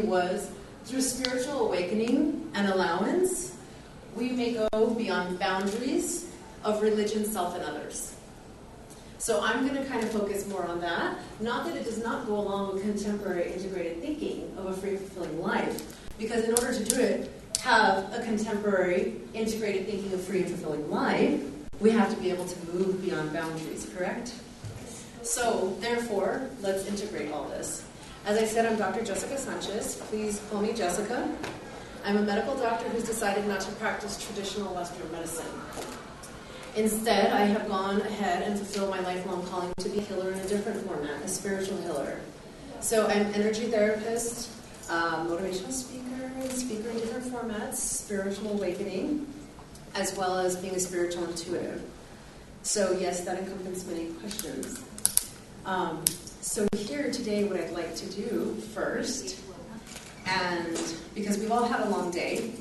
was, through spiritual awakening and allowance, we may go beyond boundaries of religion, self, and others. So I'm going to kind of focus more on that. Not that it does not go along with contemporary integrated thinking of a free, fulfilling life, because in order to do it, have a contemporary integrated thinking of free and fulfilling life, we have to be able to move beyond boundaries, correct? So, therefore, let's integrate all this. As I said, I'm Dr. Jessica Sanchez. Please call me Jessica. I'm a medical doctor who's decided not to practice traditional Western medicine. Instead, I have gone ahead and fulfilled my lifelong calling to be a healer in a different format, a spiritual healer. So I'm an energy therapist, motivational speaker in different formats, spiritual awakening, as well as being a spiritual intuitive. So yes, that encompasses many questions. So here today, what I'd like to do first, and because we've all had a long day,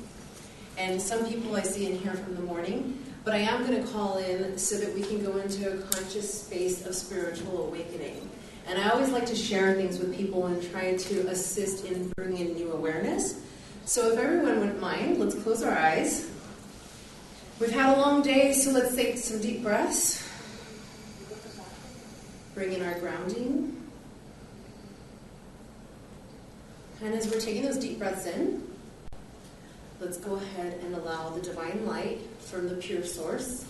and some people I see in here from the morning, but I am going to call in so that we can go into a conscious space of spiritual awakening. And I always like to share things with people and try to assist in bringing in new awareness. So if everyone wouldn't mind, let's close our eyes. We've had a long day, so let's take some deep breaths. Bring in our grounding. And as we're taking those deep breaths in, let's go ahead and allow the divine light from the pure source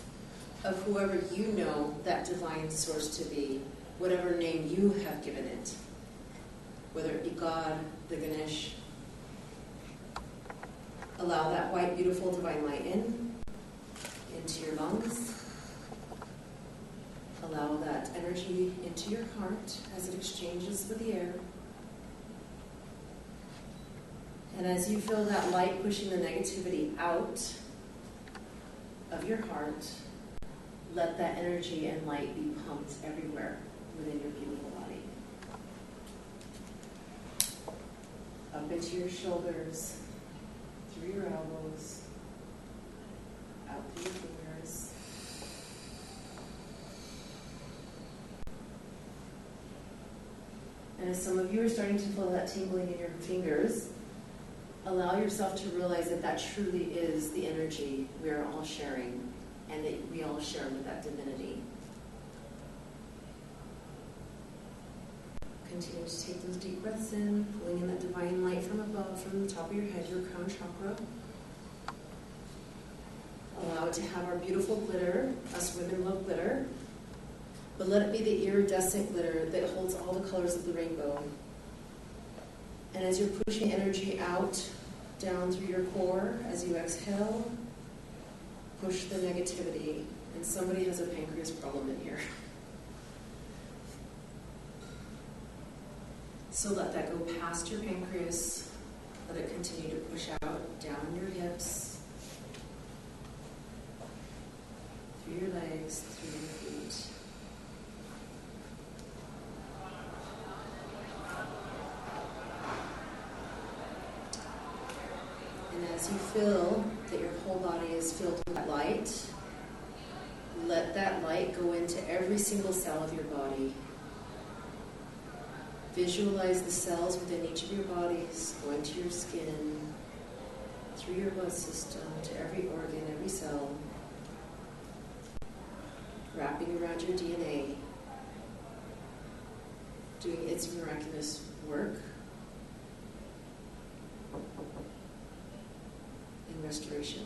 of whoever you know that divine source to be, whatever name you have given it, whether it be God, the Ganesh. Allow that white, beautiful divine light into your lungs. Allow that energy into your heart as it exchanges with the air. And as you feel that light pushing the negativity out of your heart, let that energy and light be pumped everywhere within your beautiful body. Up into your shoulders, through your elbows, out through your fingers. And as some of you are starting to feel that tingling in your fingers, allow yourself to realize that that truly is the energy we are all sharing, and that we all share with that divinity. Continue to take those deep breaths in, pulling in that divine light from above, from the top of your head, your crown chakra. Allow it to have our beautiful glitter. Us women love glitter. But let it be the iridescent glitter that holds all the colors of the rainbow. And as you're pushing energy out, down through your core, as you exhale, push the negativity. And somebody has a pancreas problem in here. So let that go past your pancreas. Let it continue to push out, down your hips, through your legs, through your feet. And as you feel that your whole body is filled with that light, let that light go into every single cell of your body. Visualize the cells within each of your bodies, going to your skin, through your blood system, to every organ, every cell, wrapping around your DNA, doing its miraculous work in restoration.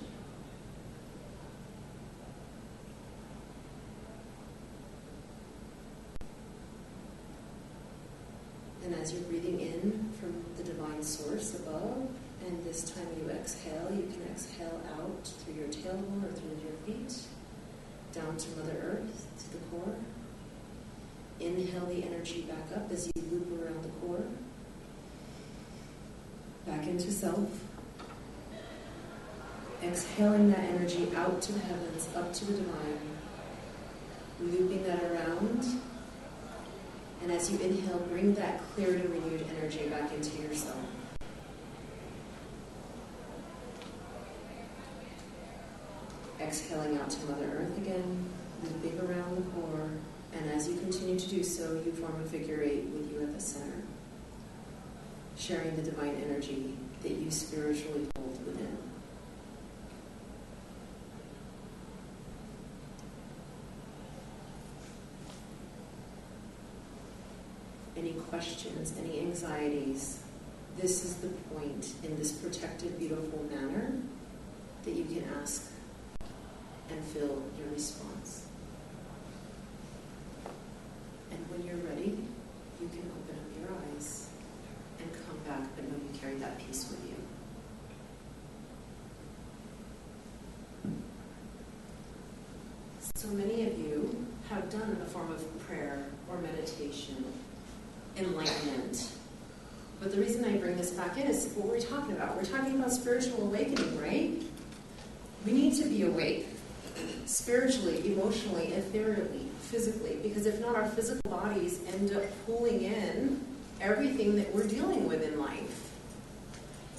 And as you're breathing in from the divine source above, and this time you exhale, you can exhale out through your tailbone or through your feet, down to Mother Earth, to the core. Inhale the energy back up as you loop around the core. Back into self. Exhaling that energy out to the heavens, up to the divine. Looping that around. And as you inhale, bring that cleared and renewed energy back into yourself. Exhaling out to Mother Earth again, looping around the core. And as you continue to do so, you form a figure 8 with you at the center. sharing the divine energy that you spiritually hold within. Any questions, any anxieties, this is the point in this protected, beautiful manner that you can ask and feel your response. And when you're ready, you can open up your eyes and come back, but know you carry that peace with you. So many of you have done a form of prayer or meditation, enlightenment. But the reason I bring this back in is what we're talking about. We're talking about spiritual awakening, right? We need to be awake spiritually, emotionally, ethereally, physically, because if not, our physical bodies end up pulling in everything that we're dealing with in life.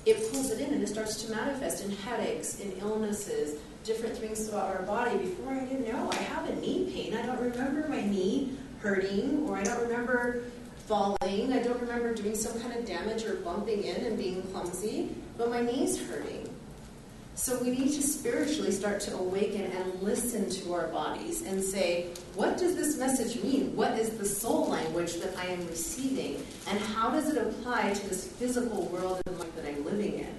It pulls it in and it starts to manifest in headaches, in illnesses, different things throughout our body. Before I didn't know, I have a knee pain. I don't remember my knee hurting, or I don't remember falling. I don't remember doing some kind of damage or bumping in and being clumsy, but my knee's hurting. So we need to spiritually start to awaken and listen to our bodies and say, what does this message mean? What is the soul language that I am receiving? And how does it apply to this physical world and life that I'm living in?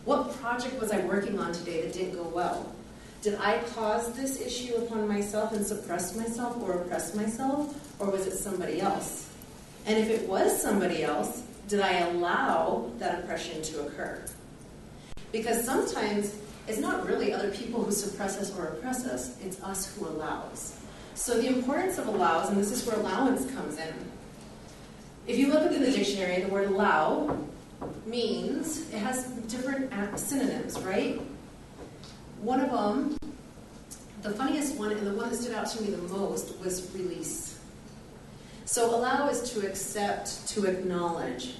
What project was I working on today that didn't go well? Did I cause this issue upon myself and suppress myself or oppress myself? Or was it somebody else? And if it was somebody else, did I allow that oppression to occur? Because sometimes it's not really other people who suppress us or oppress us, it's us who allows. So the importance of allows, and this is where allowance comes in. If you look up in the dictionary, the word allow means, it has different synonyms, right? One of them, the funniest one and the one that stood out to me the most was release. So allow is to accept, to acknowledge.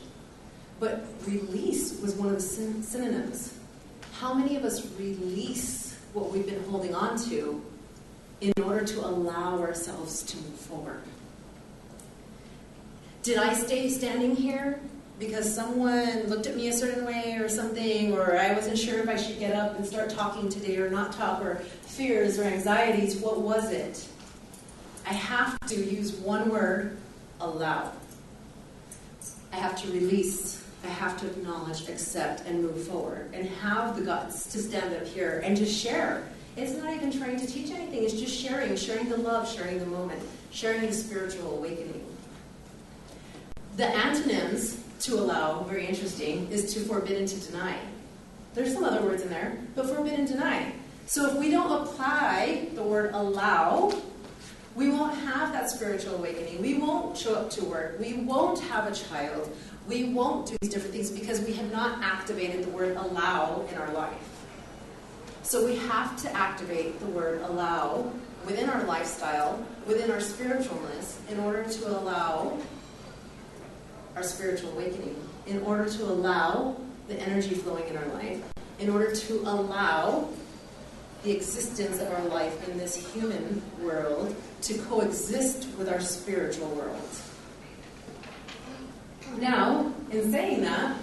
But release was one of the synonyms. How many of us release what we've been holding on to in order to allow ourselves to move forward? Did I stay standing here because someone looked at me a certain way or something, or I wasn't sure if I should get up and start talking today or not talk, or fears or anxieties? What was it? I have to use one word, allow. I have to release. I have to acknowledge, accept, and move forward, and have the guts to stand up here and just share. It's not even trying to teach anything. It's just sharing the love, sharing the moment, sharing the spiritual awakening. The antonyms to allow, very interesting, is to forbid and to deny. There's some other words in there, but forbid and deny. So if we don't apply the word allow, we won't have that spiritual awakening. We won't show up to work. We won't have a child. We won't do these different things because we have not activated the word allow in our life. So we have to activate the word allow within our lifestyle, within our spiritualness, in order to allow our spiritual awakening, in order to allow the energy flowing in our life, in order to allow the existence of our life in this human world to coexist with our spiritual world. Now, in saying that,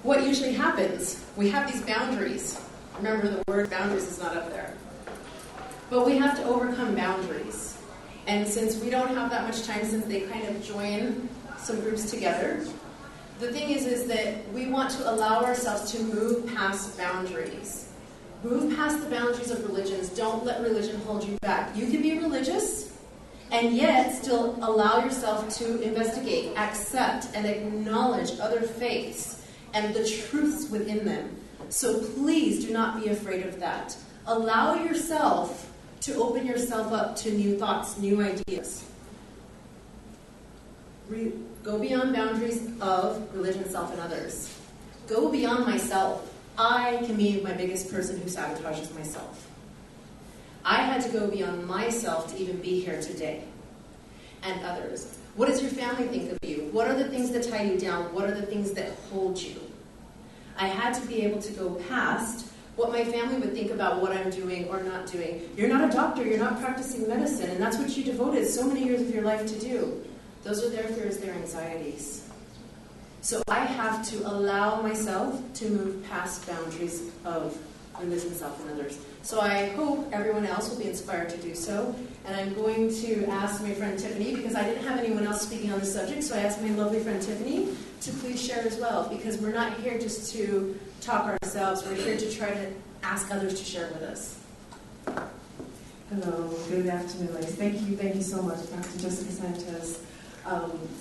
what usually happens? We have these boundaries. Remember, the word boundaries is not up there. But we have to overcome boundaries. And since we don't have that much time, since they kind of join some groups together, the thing is that we want to allow ourselves to move past boundaries. Move past the boundaries of religions. Don't let religion hold you back. You can be religious and yet still allow yourself to investigate, accept, and acknowledge other faiths and the truths within them. So please do not be afraid of that. Allow yourself to open yourself up to new thoughts, new ideas. Go beyond boundaries of religion, self, and others. Go beyond myself. I can be my biggest person who sabotages myself. I had to go beyond myself to even be here today. And others. What does your family think of you? What are the things that tie you down? What are the things that hold you? I had to be able to go past what my family would think about what I'm doing or not doing. You're not a doctor, you're not practicing medicine, and that's what you devoted so many years of your life to do. Those are their fears, their anxieties. So I have to allow myself to move past boundaries of religion, self, and others. So I hope everyone else will be inspired to do so. And I'm going to ask my friend Tiffany, because I didn't have anyone else speaking on this subject, so I asked my lovely friend Tiffany to please share as well, because we're not here just to talk ourselves, we're here to try to ask others to share with us. Hello, good afternoon, ladies. Thank you so much, Dr. Jessica Sanchez.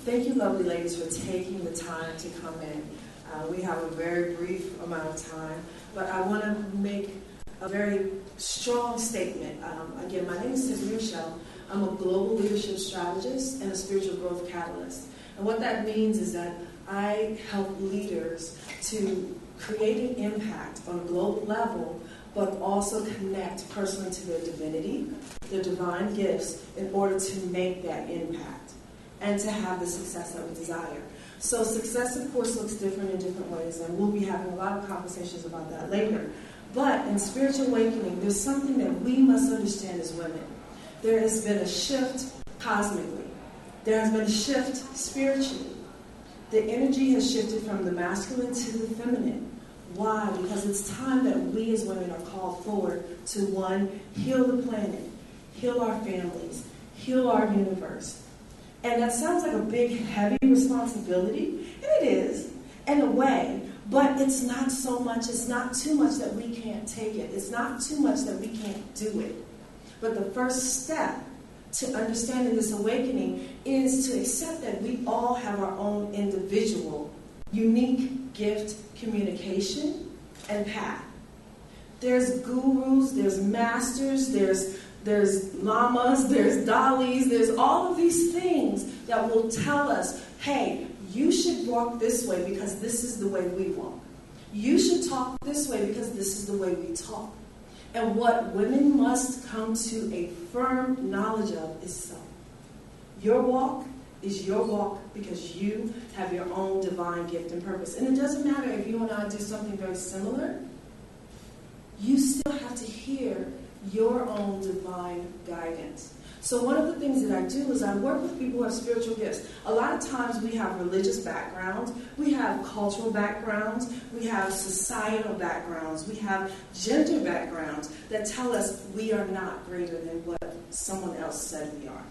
Thank you, lovely ladies, for taking the time to come in. We have a very brief amount of time, but I want to make a very strong statement. Again, my name is Tiffany Rochelle. I'm a global leadership strategist and a spiritual growth catalyst. And what that means is that I help leaders to create an impact on a global level, but also connect personally to their divinity, their divine gifts, in order to make that impact and to have the success that we desire. So success, of course, looks different in different ways, and we'll be having a lot of conversations about that later. But in spiritual awakening, there's something that we must understand as women. There has been a shift cosmically. There has been a shift spiritually. The energy has shifted from the masculine to the feminine. Why? Because it's time that we as women are called forward to, one, heal the planet, heal our families, heal our universe. And that sounds like a big, heavy responsibility, and it is, in a way, but it's not so much, it's not too much that we can't take it. It's not too much that we can't do it. But the first step to understanding this awakening is to accept that we all have our own individual, unique gift, communication, and path. There's gurus, there's masters, there's lamas, there's dalis, there's all of these things that will tell us, hey, you should walk this way because this is the way we walk. You should talk this way because this is the way we talk. And what women must come to a firm knowledge of is self. Your walk is your walk because you have your own divine gift and purpose. And it doesn't matter if you and I do something very similar. You still have to hear your own divine guidance. So one of the things that I do is I work with people who have spiritual gifts. A lot of times we have religious backgrounds, we have cultural backgrounds, we have societal backgrounds, we have gender backgrounds that tell us we are not greater than what someone else said we are.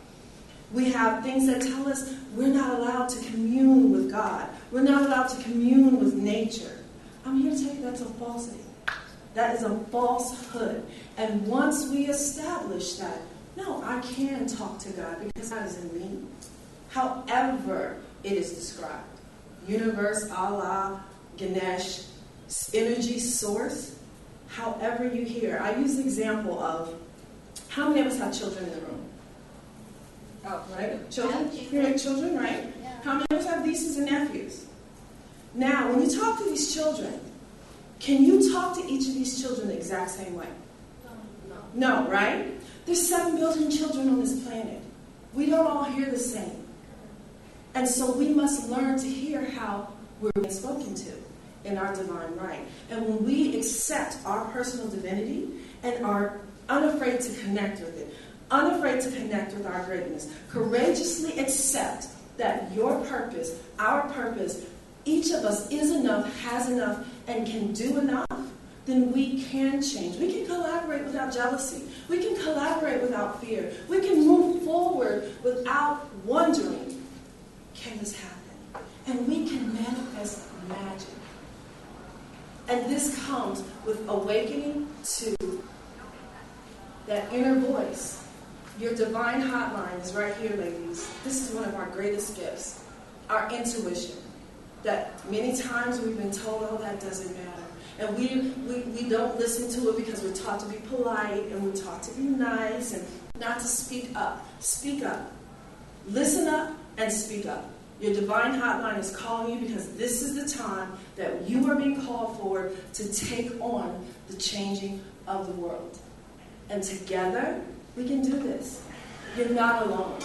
We have things that tell us we're not allowed to commune with God. We're not allowed to commune with nature. I'm here to tell you that's a falsity. That is a falsehood. And once we establish that, no, I can talk to God because God is in me. However it is described. Universe, Allah, Ganesh, energy source, however you hear. I use the example of how many of us have children in the room? Oh, right? Children? You have children, right? Yeah. How many of us have nieces and nephews? Now, when you talk to these children, can you talk to each of these children the exact same way? No, right? There's 7 billion children on this planet. We don't all hear the same. And so we must learn to hear how we're being spoken to in our divine right. And when we accept our personal divinity and are unafraid to connect with it, unafraid to connect with our greatness, courageously accept that your purpose, our purpose, each of us is enough, has enough, and can do enough, then we can change. We can collaborate without jealousy. We can collaborate without fear. We can move forward without wondering, can this happen? And we can manifest magic. And this comes with awakening to that inner voice. Your divine hotline is right here, ladies. This is one of our greatest gifts, our intuition. That many times we've been told, oh, that doesn't matter. And we don't listen to it because we're taught to be polite and we're taught to be nice and not to speak up. Speak up. Listen up and speak up. Your divine hotline is calling you because this is the time that you are being called for to take on the changing of the world. And together, we can do this. You're not alone.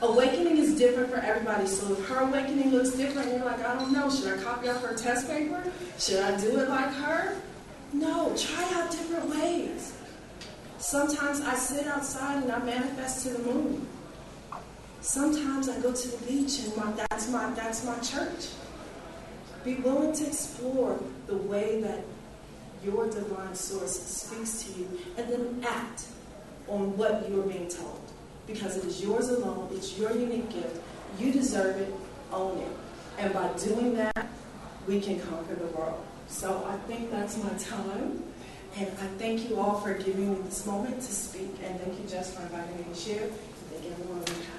Awakening is different for everybody. So if her awakening looks different, you're like, I don't know, should I copy off her test paper? Should I do it like her? No, try out different ways. Sometimes I sit outside and I manifest to the moon. Sometimes I go to the beach and that's my church. Be willing to explore the way that your divine source speaks to you, and then act on what you are being told. Because it is yours alone, it's your unique gift, you deserve it, own it. And by doing that, we can conquer the world. So I think that's my time. And I thank you all for giving me this moment to speak. And thank you, Jess, for inviting me to share. Thank everyone for your time.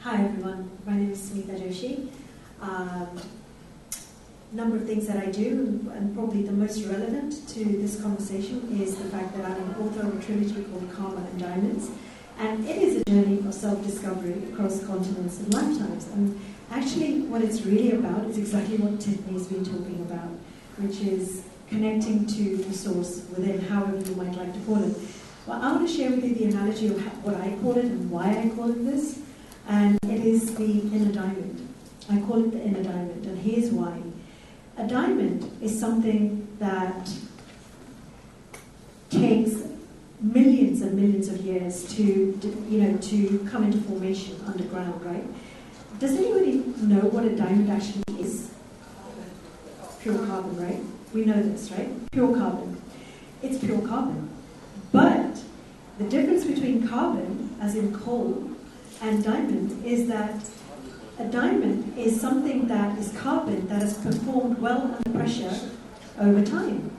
Hi everyone, my name is Smita, Joshi. Number of things that I do, and probably the most relevant to this conversation is the fact that I'm an author of a trilogy called Karma and Diamonds, and it is a journey of self-discovery across continents and lifetimes. And actually what it's really about is exactly what Tiffany's been talking about, which is connecting to the source within, however you might like to call it. Well, I want to share with you the analogy of what I call it and why I call it this. And it is the inner diamond. I call it the inner diamond, and here's why. A diamond is something that takes millions and millions of years to come into formation underground, right? Does anybody know what a diamond actually is? Pure carbon, right? We know this, right? Pure carbon. It's pure carbon. But the difference between carbon, as in coal, and diamond is that a diamond is something that is carbon that has performed well under pressure over time.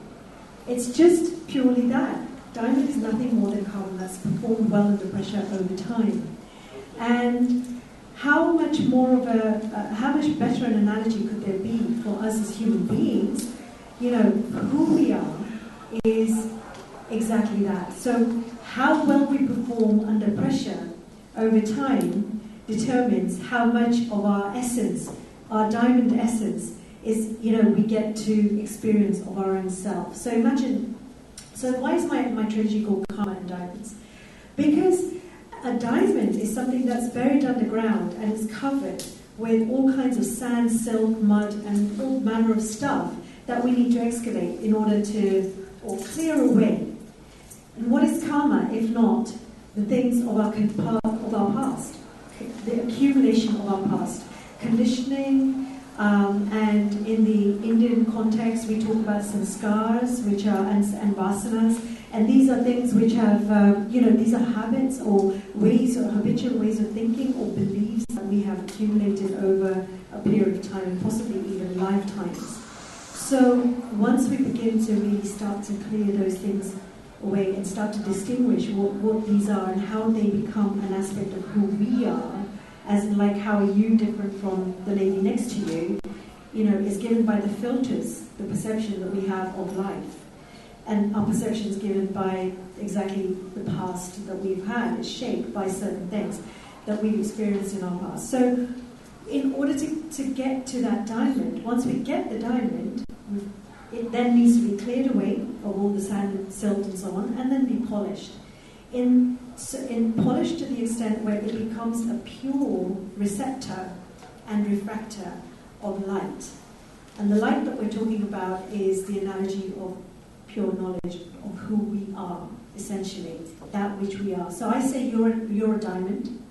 It's just purely that. Diamond is nothing more than carbon that's performed well under pressure over time. And how much better an analogy could there be for us as human beings? Who we are is exactly that. So how well we perform under pressure over time determines how much of our essence, our diamond essence, is, we get to experience of our own self. So imagine, why is my trilogy called Karma and Diamonds? Because a diamond is something that's buried underground and is covered with all kinds of sand, silk, mud, and all manner of stuff that we need to excavate in order to, or clear away. And what is karma if not the things of our past, the accumulation of our past, conditioning, and in the Indian context we talk about sanskars, which are and vasanas, and these are things which have, these are habits or ways or habitual ways of thinking or beliefs that we have accumulated over a period of time and possibly even lifetimes. So once we begin to really start to clear those things away and start to distinguish what these are and how they become an aspect of who we are, as in like how are you different from the lady next to you, is given by the filters, the perception that we have of life. And our perception is given by exactly the past that we've had. It's shaped by certain things that we've experienced in our past. So in order to get to that diamond, once we get the diamond, it then needs to be cleared away of all the sand and silt and so on, and then be polished. In polished to the extent where it becomes a pure receptor and refractor of light. And the light that we're talking about is the analogy of pure knowledge of who we are, essentially, that which we are. So I say you're a diamond.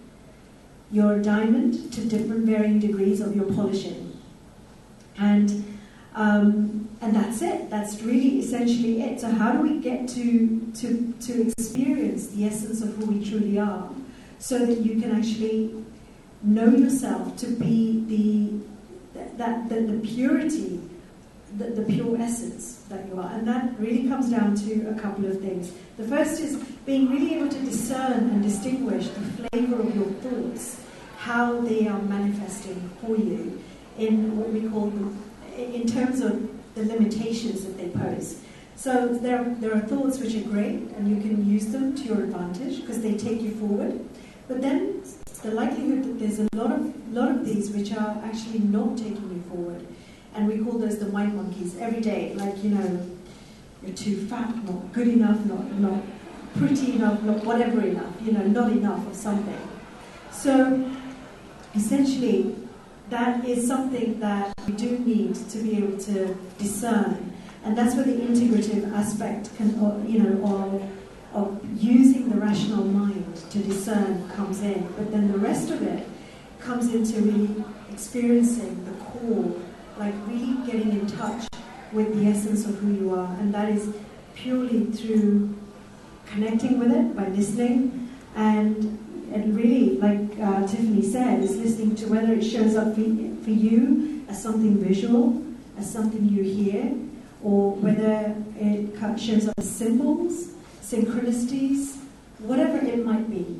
You're a diamond to different varying degrees of your polishing. And that's it. That's really essentially it. So how do we get to experience the essence of who we truly are, so that you can actually know yourself to be the purity, the pure essence that you are? And that really comes down to a couple of things. The first is being really able to discern and distinguish the flavor of your thoughts, how they are manifesting for you in what we call in terms of the limitations that they pose. So there are thoughts which are great, and you can use them to your advantage because they take you forward. But then the likelihood that there's a lot of these which are actually not taking you forward, and we call those the mind monkeys every day. Like, you're too fat, not good enough, not pretty enough, not whatever enough, not enough of something. So essentially, that is something that we do need to be able to discern. And that's where the integrative aspect of using the rational mind to discern comes in. But then the rest of it comes into really experiencing the core, like really getting in touch with the essence of who you are. And that is purely through connecting with it by listening, and really, like Tiffany said, is listening to whether it shows up for you as something visual, as something you hear, or whether it shows up as symbols, synchronicities, whatever it might be.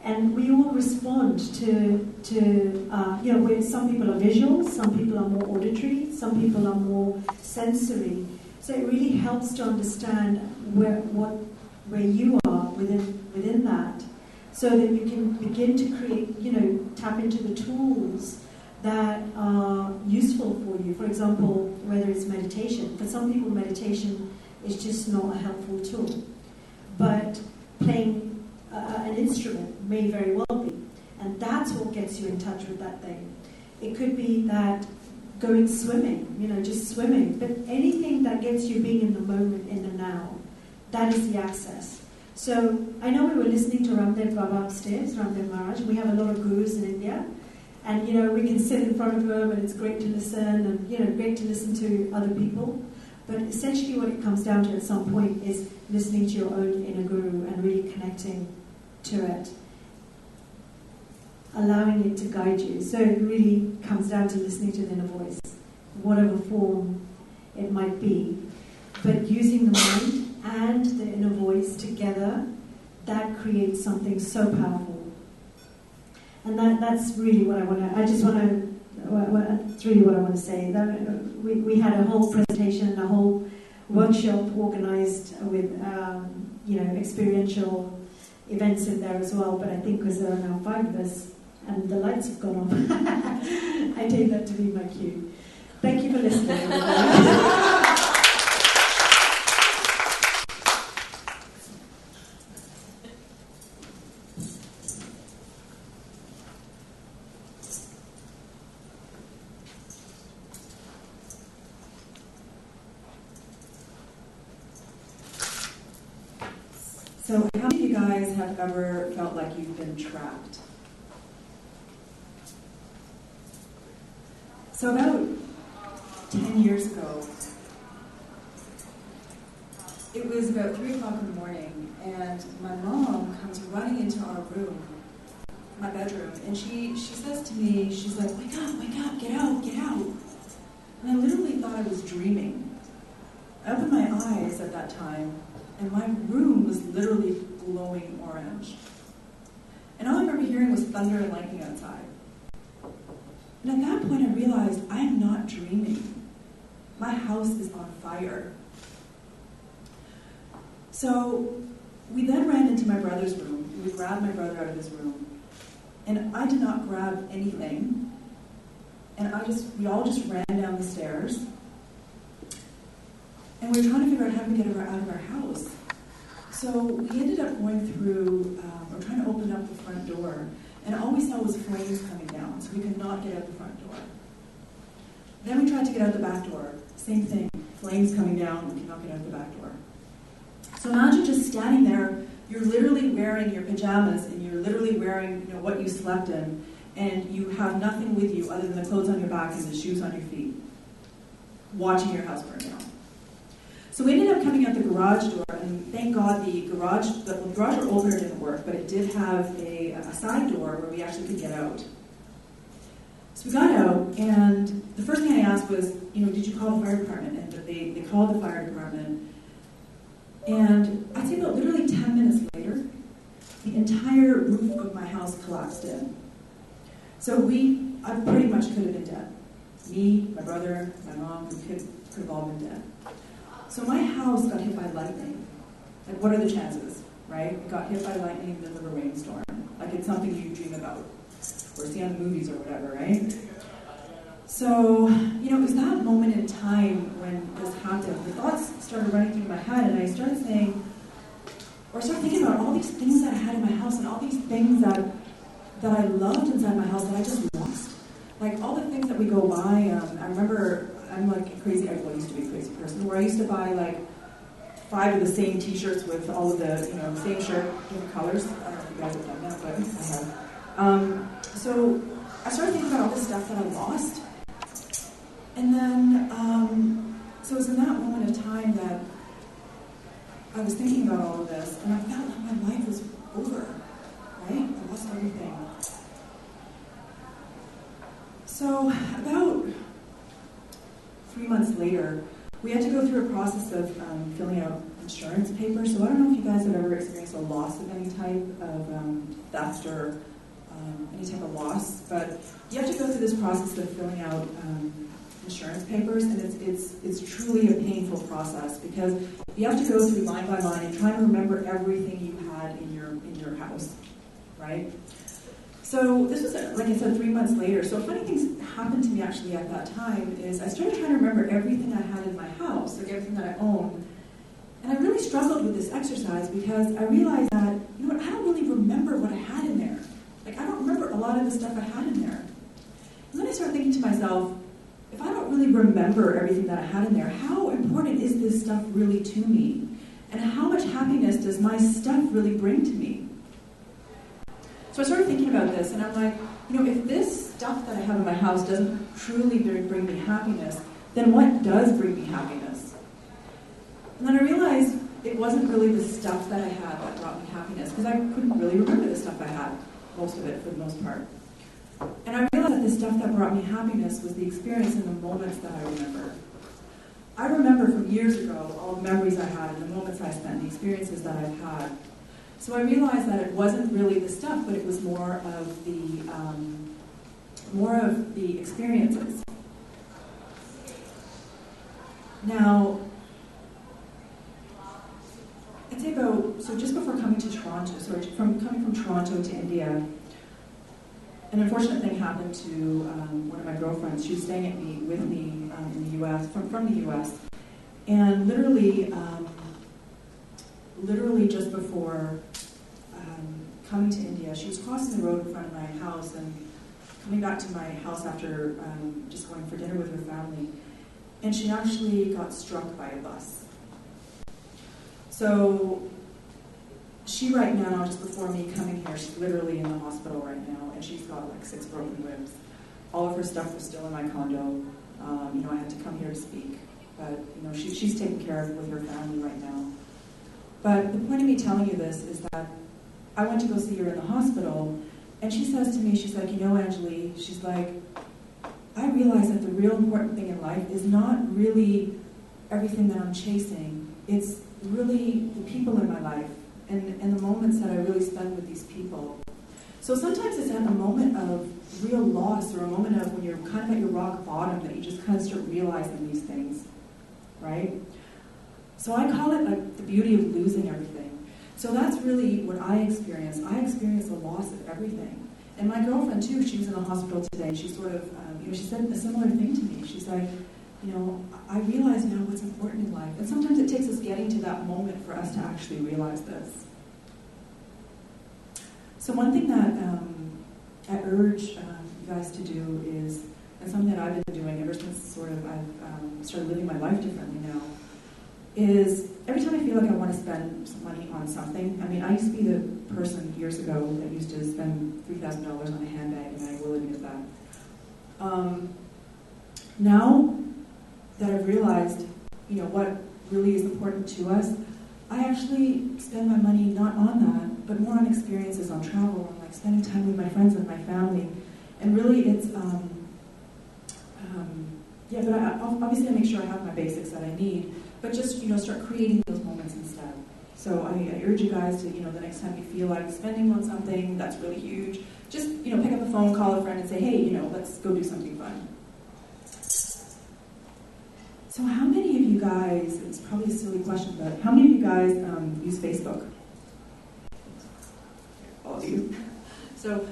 And we all respond to where some people are visual, some people are more auditory, some people are more sensory. So it really helps to understand where you are within that, so that you can begin to create, tap into the tools that are useful for you. For example, whether it's meditation. For some people, meditation is just not a helpful tool. But playing an instrument may very well be. And that's what gets you in touch with that thing. It could be that going swimming, just swimming. But anything that gets you being in the moment, in the now, that is the access. So I know we were listening to Ramdev Baba upstairs, Ramdev Maharaj. We have a lot of gurus in India. And, we can sit in front of them and it's great to listen and, great to listen to other people. But essentially what it comes down to at some point is listening to your own inner guru and really connecting to it. Allowing it to guide you. So it really comes down to listening to the inner voice, whatever form it might be. But using the mind and the inner voice together, that creates something so powerful. And that's really what I want to, that's really what I want to say. We had a whole presentation, a whole workshop organized with, experiential events in there as well, but I think because there are now 5 of us, and the lights have gone off. I take that to be my cue. Thank you for listening, everybody. So how many of you guys have ever felt like you've been trapped? So about 10 years ago, it was about 3 o'clock in the morning, and my mom comes running into our room, my bedroom, and she says to me, she's like, wake up, get out. And I literally thought I was dreaming. I opened my eyes at that time, and my room was literally glowing orange. And all I remember hearing was thunder and lightning outside. And at that point I realized I'm not dreaming. My house is on fire. So we then ran into my brother's room. We grabbed my brother out of his room. And I did not grab anything. And we all just ran down the stairs. And we were trying to figure out how to get her out of our house. So we ended up going through, or trying to open up the front door, and all we saw was flames coming down, so we could not get out the front door. Then we tried to get out the back door. Same thing, flames coming down, we could not get out the back door. So imagine just standing there, you're literally wearing your pajamas, and you're literally wearing what you slept in, and you have nothing with you other than the clothes on your back and the shoes on your feet, watching your house burn down. So we ended up coming out the garage door, and thank God the garage door opener didn't work, but it did have a side door where we actually could get out. So we got out, and the first thing I asked was, did you call the fire department? And they called the fire department. And I'd say about literally 10 minutes later, the entire roof of my house collapsed in. So I pretty much could have been dead. Me, my brother, my mom, we could have all been dead. So my house got hit by lightning. Like, what are the chances, right? It got hit by lightning in the middle of a rainstorm. Like, it's something you dream about or see on the movies or whatever, right? So, it was that moment in time when this happened. The thoughts started running through my head, and I started thinking about all these things that I had in my house and all these things that I loved inside my house that I just lost. Like, all the things that we go by, I remember I'm like a crazy, well, I used to be a crazy person, where I used to buy like 5 of the same t-shirts with all of the, same shirt, different colors. I don't know if you guys have done that, but I have. So I started thinking about all this stuff that I lost. And then, so it was in that moment of time that I was thinking about all of this, and I felt like my life was over, right? I lost everything. So about 3 months later, we had to go through a process of filling out insurance papers. So I don't know if you guys have ever experienced a loss of any type of theft or any type of loss, but you have to go through this process of filling out insurance papers, and it's truly a painful process because you have to go through line by line and try to remember everything you had in your house, right? So this was, like I said, 3 months later. So funny things happened to me actually at that time is I started trying to remember everything I had in my house, like everything that I own. And I really struggled with this exercise because I realized that, I don't really remember what I had in there. Like, I don't remember a lot of the stuff I had in there. And then I started thinking to myself, if I don't really remember everything that I had in there, how important is this stuff really to me? And how much happiness does my stuff really bring to me? So I started thinking about this, and I'm like, if this stuff that I have in my house doesn't truly bring me happiness, then what does bring me happiness? And then I realized it wasn't really the stuff that I had that brought me happiness, because I couldn't really remember the stuff I had, most of it for the most part. And I realized that the stuff that brought me happiness was the experience and the moments that I remember. I remember from years ago all the memories I had and the moments I spent, the experiences that I've had. So I realized that it wasn't really the stuff, but it was more of the experiences. Now, I'd say so just before coming to Toronto, coming from Toronto to India, an unfortunate thing happened to one of my girlfriends. She was staying with me in the U.S., from the U.S., and literally just before coming to India, she was crossing the road in front of my house and coming back to my house after just going for dinner with her family, and she actually got struck by a bus. So she right now, just before me coming here, she's literally in the hospital right now, and she's got like 6 broken ribs. All of her stuff was still in my condo. I had to come here to speak, but she's taken care of with her family right now. But the point of me telling you this is that I went to go see her in the hospital, and she says to me, she's like, Anjli, she's like, I realize that the real important thing in life is not really everything that I'm chasing. It's really the people in my life and the moments that I really spend with these people. So sometimes it's at a moment of real loss or a moment of when you're kind of at your rock bottom that you just kind of start realizing these things, right? So I call it like the beauty of losing everything. So that's really what I experienced. I experienced the loss of everything. And my girlfriend too, she was in the hospital today, and she sort of, she said a similar thing to me. She's like, I realize now what's important in life. And sometimes it takes us getting to that moment for us to actually realize this. So one thing that I urge you guys to do is, and something that I've been doing ever since I've started living my life differently now, is every time I feel like I want to spend some money on something, I used to be the person years ago that used to spend $3,000 on a handbag, and I will admit that. Now that I've realized, what really is important to us, I actually spend my money not on that, but more on experiences, on travel, on like spending time with my friends and my family. And really it's, but obviously I make sure I have my basics that I need, but just, start creating those moments instead. So I urge you guys to, the next time you feel like spending on something that's really huge, just, pick up the phone, call a friend and say, hey, let's go do something fun. So how many of you guys, it's probably a silly question, but how many of you guys use Facebook? All of you. So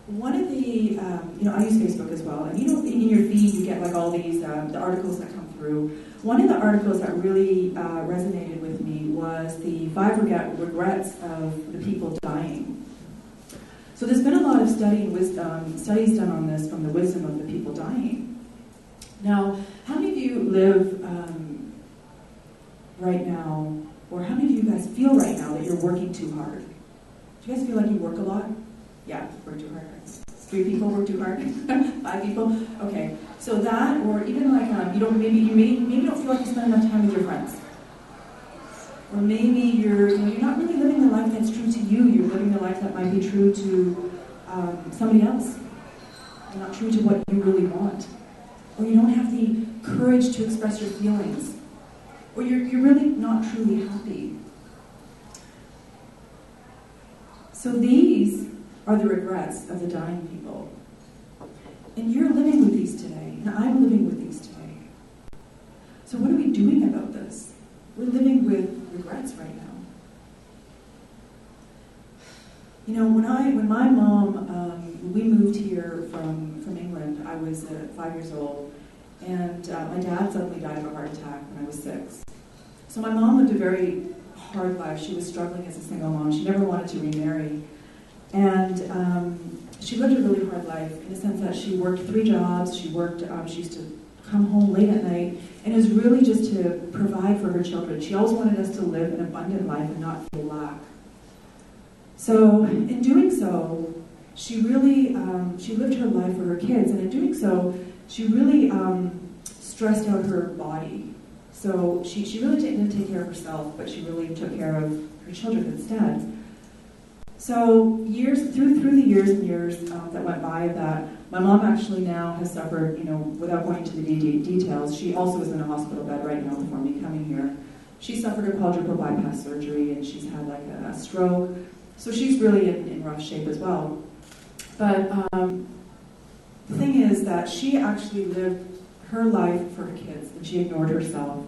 one of the, I use Facebook as well, and in your feed you get like all these, the articles that come through. One of the articles that really resonated with me was the 5 regrets of the people dying. So there's been a lot of studies done on this from the wisdom of the people dying. Now, how many of you live right now, or how many of you guys feel right now that you're working too hard? Do you guys feel like you work a lot? Yeah, work too hard. 3 people work too hard? 5 people? Okay. So that, or even like you don't maybe don't feel like you spend enough time with your friends. Or maybe you're not really living the life that's true to you. You're living the life that might be true to somebody else. And not true to what you really want. Or you don't have the courage to express your feelings. Or you're really not truly happy. So these are the regrets of the dying people. And you're living with these today, and I'm living with these today. So what are we doing about this? We're living with regrets right now. You know, when my mom, we moved here from England, I was 5 years old, and my dad suddenly died of a heart attack when I was 6. So my mom lived a very hard life. She was struggling as a single mom. She never wanted to remarry. And she lived a really hard life in the sense that she worked 3 jobs. She used to come home late at night, and it was really just to provide for her children. She always wanted us to live an abundant life and not feel lack. So in doing so, she really, she lived her life for her kids, and in doing so, she really stressed out her body. So she really didn't take care of herself, but she really took care of her children instead. So through the years and years that went by of that, my mom actually now has suffered, without going into the details, she also is in a hospital bed right now before me coming here. She suffered a quadruple bypass surgery, and she's had like a stroke. So she's really in rough shape as well. But the thing is that she actually lived her life for her kids, and she ignored herself.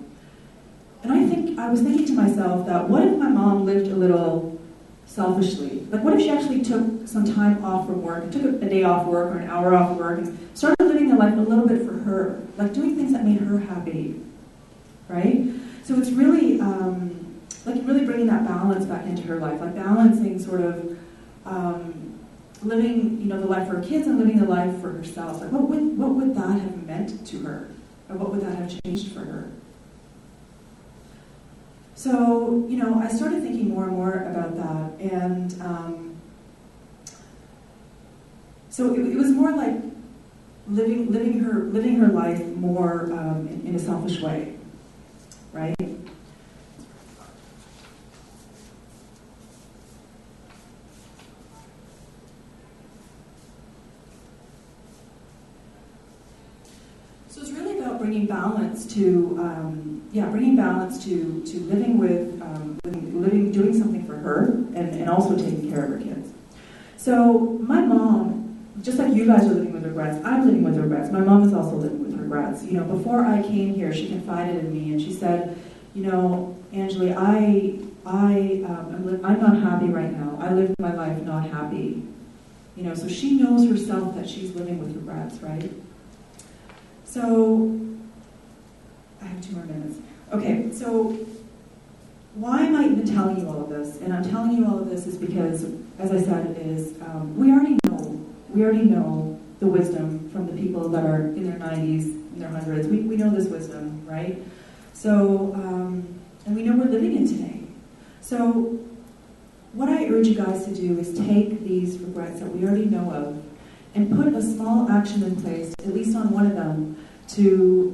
And I was thinking to myself that what if my mom lived a little selfishly? Like, what if she actually took some time off from work, took a day off work or an hour off work, and started living her life a little bit for her, like doing things that made her happy, right? So it's really, really bringing that balance back into her life, like balancing sort of living, the life for her kids and living the life for herself. Like, what would that have meant to her? Or what would that have changed for her? So, I started thinking more and more about that, and so it was more like living her life more in a selfish way, right? So it's really about bringing balance to living with, doing something for her, and also taking care of her kids. So my mom, just like you guys are living with regrets, I'm living with regrets. My mom is also living with regrets. Before I came here, she confided in me, and she said, Anjli, I'm not happy right now. I live my life not happy. So she knows herself that she's living with regrets, right? So, I have 2 more minutes. Okay, so why am I even telling you all of this? And I'm telling you all of this is because, as I said, we already know the wisdom from the people that are in their 90s, in their 100s. We know this wisdom, right? So, and we know we're living it today. So, what I urge you guys to do is take these regrets that we already know of and put a small action in place, at least on one of them, to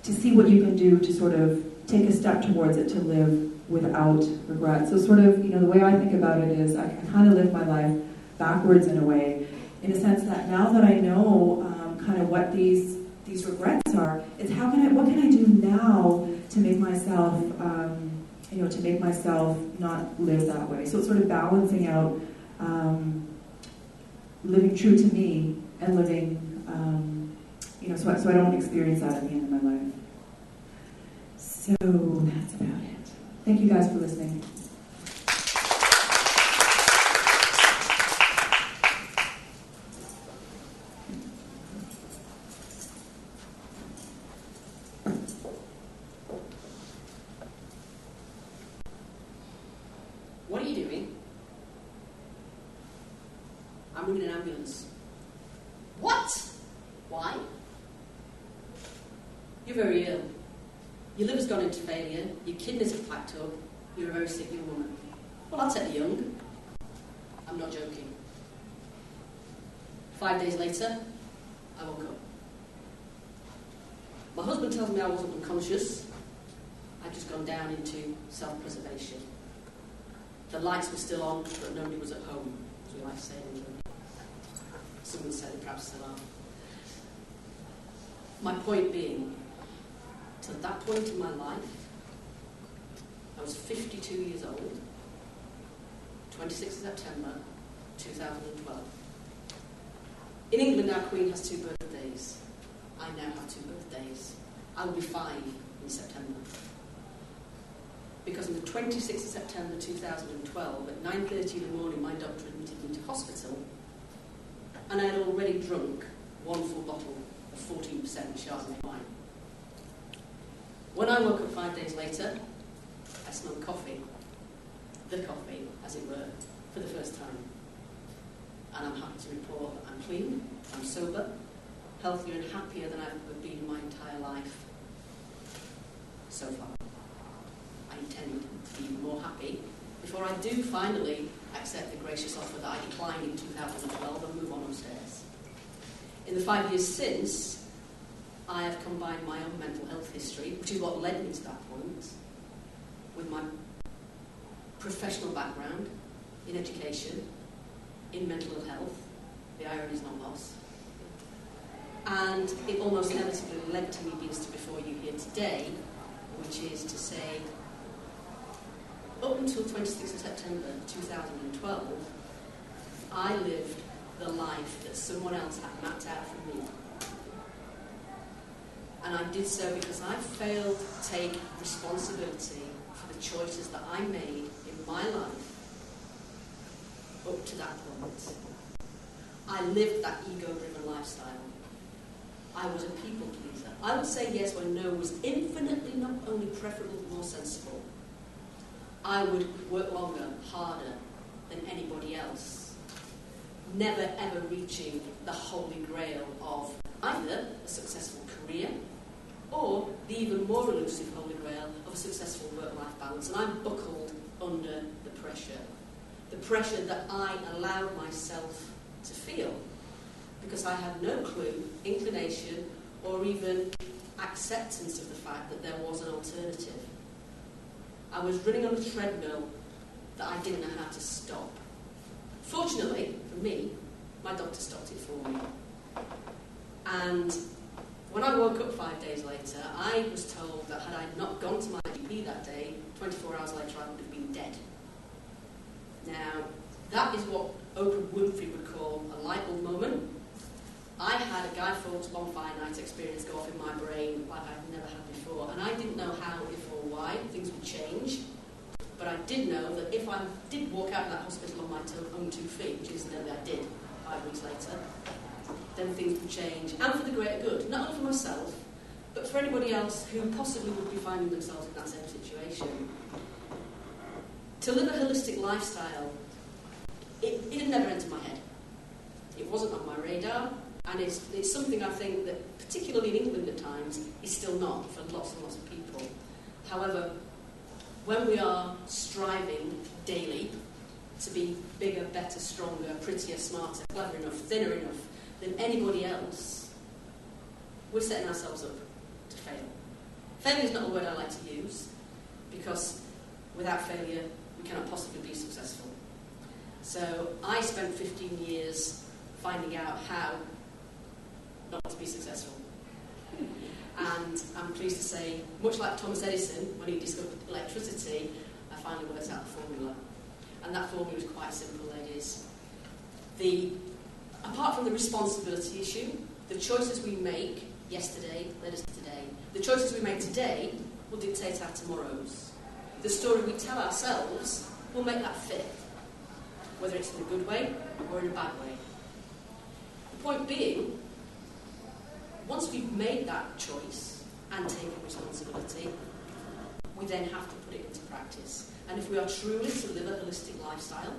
see what you can do to sort of take a step towards it, to live without regret. So sort of, the way I think about it is I kind of live my life backwards in a way, in a sense that now that I know kind of what these regrets are, it's what can I do now to make myself, not live that way. So it's sort of balancing out living true to me and living, so I don't experience that at the end of my life. So that's about it. Thank you guys for listening. What are you doing? I'm in an ambulance. What? Why? You're very ill. Your liver's gone into failure, your kidneys have packed up, you're a very sick young woman. Well, I'll take the young. I'm not joking. 5 days later, I woke up. My husband tells me I wasn't unconscious. I'd just gone down into self-preservation. The lights were still on, but nobody was at home, as we like to say in England. Some would say they perhaps still are. My point being, to that point in my life, I was 52 years old, 26th of September 2012. In England, our Queen has 2 birthdays. I now have 2 birthdays. I will be 5 in September. Because on the 26th of September 2012, at 9:30 in the morning, my doctor admitted me to hospital, and I had already drunk 1 full bottle of 14% Chardonnay wine. When I woke up 5 days later, I smelled coffee, the coffee, as it were, for the first time. And I'm happy to report that I'm clean, I'm sober, healthier and happier than I've ever been in my entire life so far. I intend to be even more happy before I do finally accept the gracious offer that I declined in 2012 and move on upstairs. In the 5 years since, I have combined my own mental health history, which is what led me to that point, with my professional background in education, in mental health. The irony is not lost. And it almost inevitably led to me being stood before you here today, which is to say, up until 26th of September 2012, I lived the life that someone else had mapped out for me. And I did so because I failed to take responsibility for the choices that I made in my life up to that point. I lived that ego-driven lifestyle. I was a people pleaser. I would say yes when no was infinitely not only preferable but more sensible. I would work longer, harder than anybody else, never ever reaching the holy grail of either a successful career or the even more elusive holy grail of a successful work-life balance. And I buckled under the pressure that I allowed myself to feel, because I had no clue, inclination, or even acceptance of the fact that there was an alternative. I was running on a treadmill that I didn't know how to stop. Fortunately, for me, my doctor stopped it for me. And when I woke up 5 days later, I was told that had I not gone to my GP that day, 24 hours later I would have been dead. Now, that is what Oprah Winfrey would call a light bulb moment. I had a Guy Fawkes bonfire night experience go off in my brain like I've never had before, and I didn't know how, if or why things would change, but I did know that if I did walk out of that hospital on my own 2 feet, which incidentally I did 5 weeks later, then things would change, and for the greater good, not only for myself, but for anybody else who possibly would be finding themselves in that same situation. To live a holistic lifestyle, it had never entered my head. It wasn't on my radar, and it's something I think that, particularly in England at times, is still not for lots and lots of people. However, when we are striving daily to be bigger, better, stronger, prettier, smarter, clever enough, thinner enough than anybody else, we're setting ourselves up to fail. Failure is not a word I like to use, because without failure, we cannot possibly be successful. So I spent 15 years finding out how not to be successful. And I'm pleased to say, much like Thomas Edison, when he discovered electricity, I finally worked out the formula. And that formula was quite simple, ladies. Apart from the responsibility issue, the choices we make yesterday led us to today. The choices we make today will dictate our tomorrows. The story we tell ourselves will make that fit, whether it's in a good way or in a bad way. The point being, once we've made that choice and taken responsibility, we then have to put it into practice. And if we are truly to live a holistic lifestyle,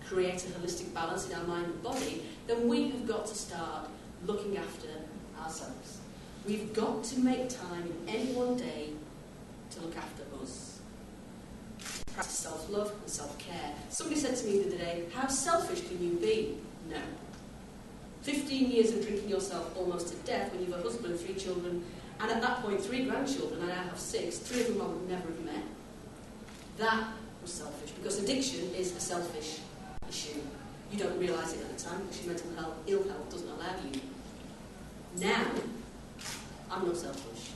create a holistic balance in our mind and body, then we have got to start looking after ourselves. We've got to make time in any one day to look after us. To practice self-love and self-care. Somebody said to me the other day, how selfish can you be? No. 15 years of drinking yourself almost to death when you have a husband and 3 children, and at that point 3 grandchildren, and I now have 6, 3 of them I would never have met. That was selfish, because addiction is a selfish issue. You don't realise it at the time because your mental health, ill health doesn't allow you. Now, I'm not selfish.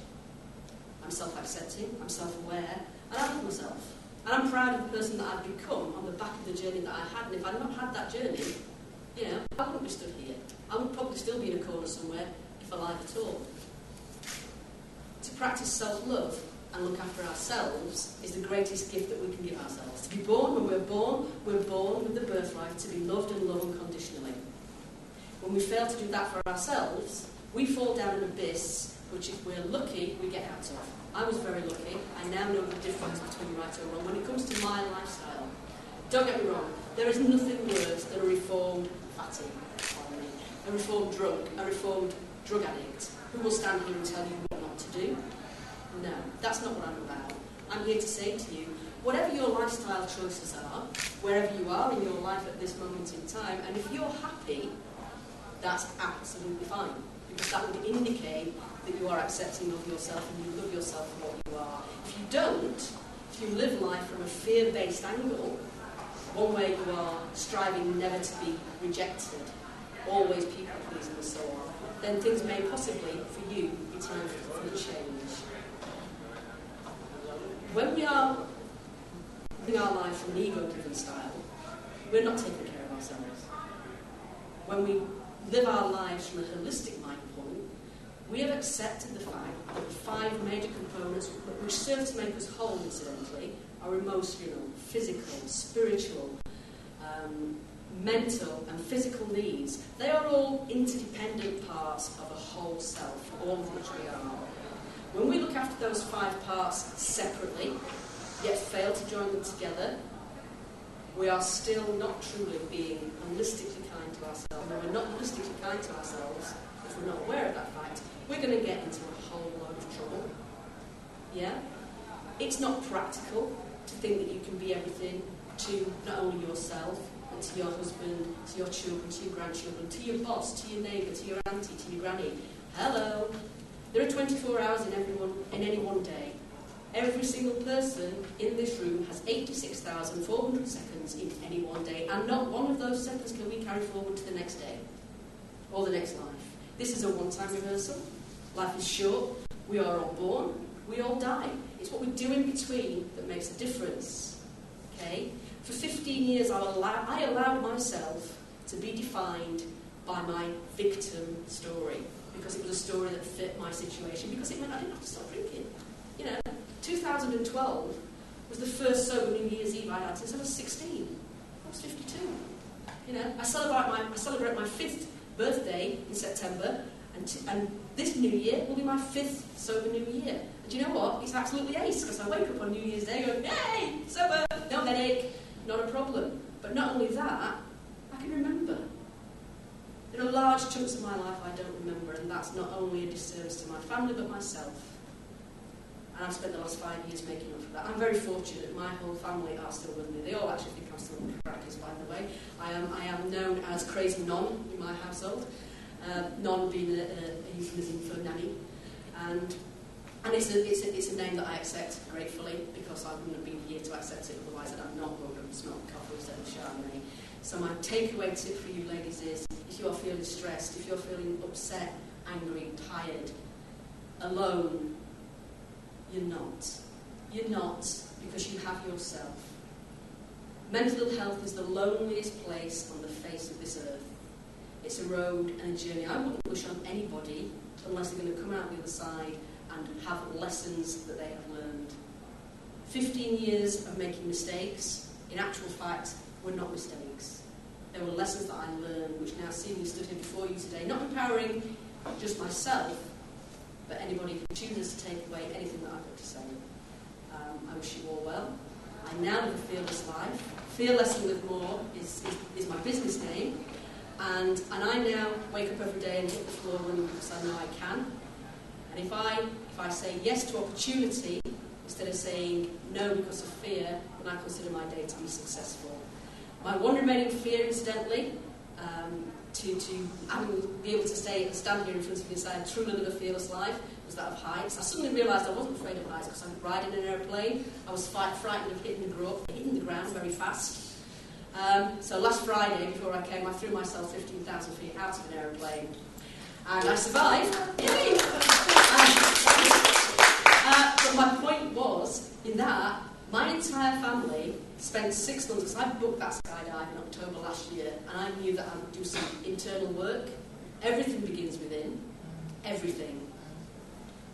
I'm self-accepting, I'm self-aware, and I love myself. And I'm proud of the person that I've become on the back of the journey that I had. And if I'd not had that journey, I wouldn't be stood here. I would probably still be in a corner somewhere, if alive at all. To practice self-love and look after ourselves is the greatest gift that we can give ourselves. To be born, when we're born with the birthright to be loved and loved unconditionally. When we fail to do that for ourselves, we fall down an abyss, which if we're lucky, we get out of. I was very lucky. I now know the difference between right and wrong when it comes to my lifestyle. Don't get me wrong, there is nothing worse than a reformed fatty, a reformed drunk, a reformed drug addict who will stand here and tell you what not to do. No, that's not what I'm about. I'm here to say to you, whatever your lifestyle choices are, wherever you are in your life at this moment in time, and if you're happy, that's absolutely fine. Because that would indicate that you are accepting of yourself and you love yourself for what you are. If you don't, if you live life from a fear-based angle, one way you are striving never to be rejected, always people-pleasing and so on, then things may possibly, for you, be time for a change. When we are living our life from an ego-driven style, we're not taking care of ourselves. When we live our lives from a holistic mind point, we have accepted the fact that the 5 major components which serve to make us whole, incidentally, are emotional, physical, spiritual, mental and physical needs. They are all interdependent parts of a whole self, all of which we are. When we look after those 5 parts separately, yet fail to join them together, we are still not truly being holistically kind to ourselves. When we're not holistically kind to ourselves, if we're not aware of that fact, we're going to get into a whole load of trouble. Yeah? It's not practical to think that you can be everything to not only yourself, but to your husband, to your children, to your grandchildren, to your boss, to your neighbour, to your auntie, to your granny. Hello! There are 24 hours in any one day. Every single person in this room has 86,400 seconds in any one day, and not one of those seconds can we carry forward to the next day or the next life. This is a one-time rehearsal. Life is short. We are all born. We all die. It's what we do in between that makes a difference. Okay? For 15 years, I allowed myself to be defined by my victim story, because it was a story that fit my situation, because it meant I didn't have to stop drinking. 2012 was the first sober New Year's Eve I had since I was 16. I was 52. I celebrate my 5th birthday in September, and this New Year will be my 5th sober New Year. And do you know what? It's absolutely ace, because I wake up on New Year's Day going, yay, sober, no headache, not a problem. But not only that, I can remember. There are large chunks of my life I don't remember, and that's not only a disservice to my family, but myself. And I've spent the last 5 years making up for that. I'm very fortunate. My whole family are still with me. They all actually think I'm still in practice, by the way. I am known as Crazy Non in my household. Non being a euphemism for nanny. And it's a name that I accept gratefully, because I wouldn't have been here to accept it, otherwise I'd have not woken up and smelled coffee instead of Chardonnay. So my takeaway tip for you ladies is, if you are feeling stressed, if you're feeling upset, angry, tired, alone, you're not. You're not, because you have yourself. Mental health is the loneliest place on the face of this earth. It's a road and a journey I wouldn't wish on anybody unless they're going to come out the other side and have lessons that they have learned. 15 years of making mistakes, in actual fact, were not mistakes. There were lessons that I learned, which now see me stood here before you today, not empowering just myself, but anybody who chooses to take away anything that I've got to say. I wish you all well. I now live a fearless life. Fearless and Live More is my business name. And I now wake up every day and hit the floor running because I know I can. And if I say yes to opportunity, instead of saying no because of fear, then I consider my day to be successful. My one remaining fear, incidentally, to be able to stand here in front of you and say I truly live a fearless life, was that of heights. I suddenly realised I wasn't afraid of heights because I'm riding an aeroplane. I was frightened of hitting the ground very fast. So last Friday, before I came, I threw myself 15,000 feet out of an aeroplane. And I survived. Yay! But my point was, in that, my entire family spent 6 months, because I booked that skydive in October last year, and I knew that I would do some internal work. Everything begins within. Everything.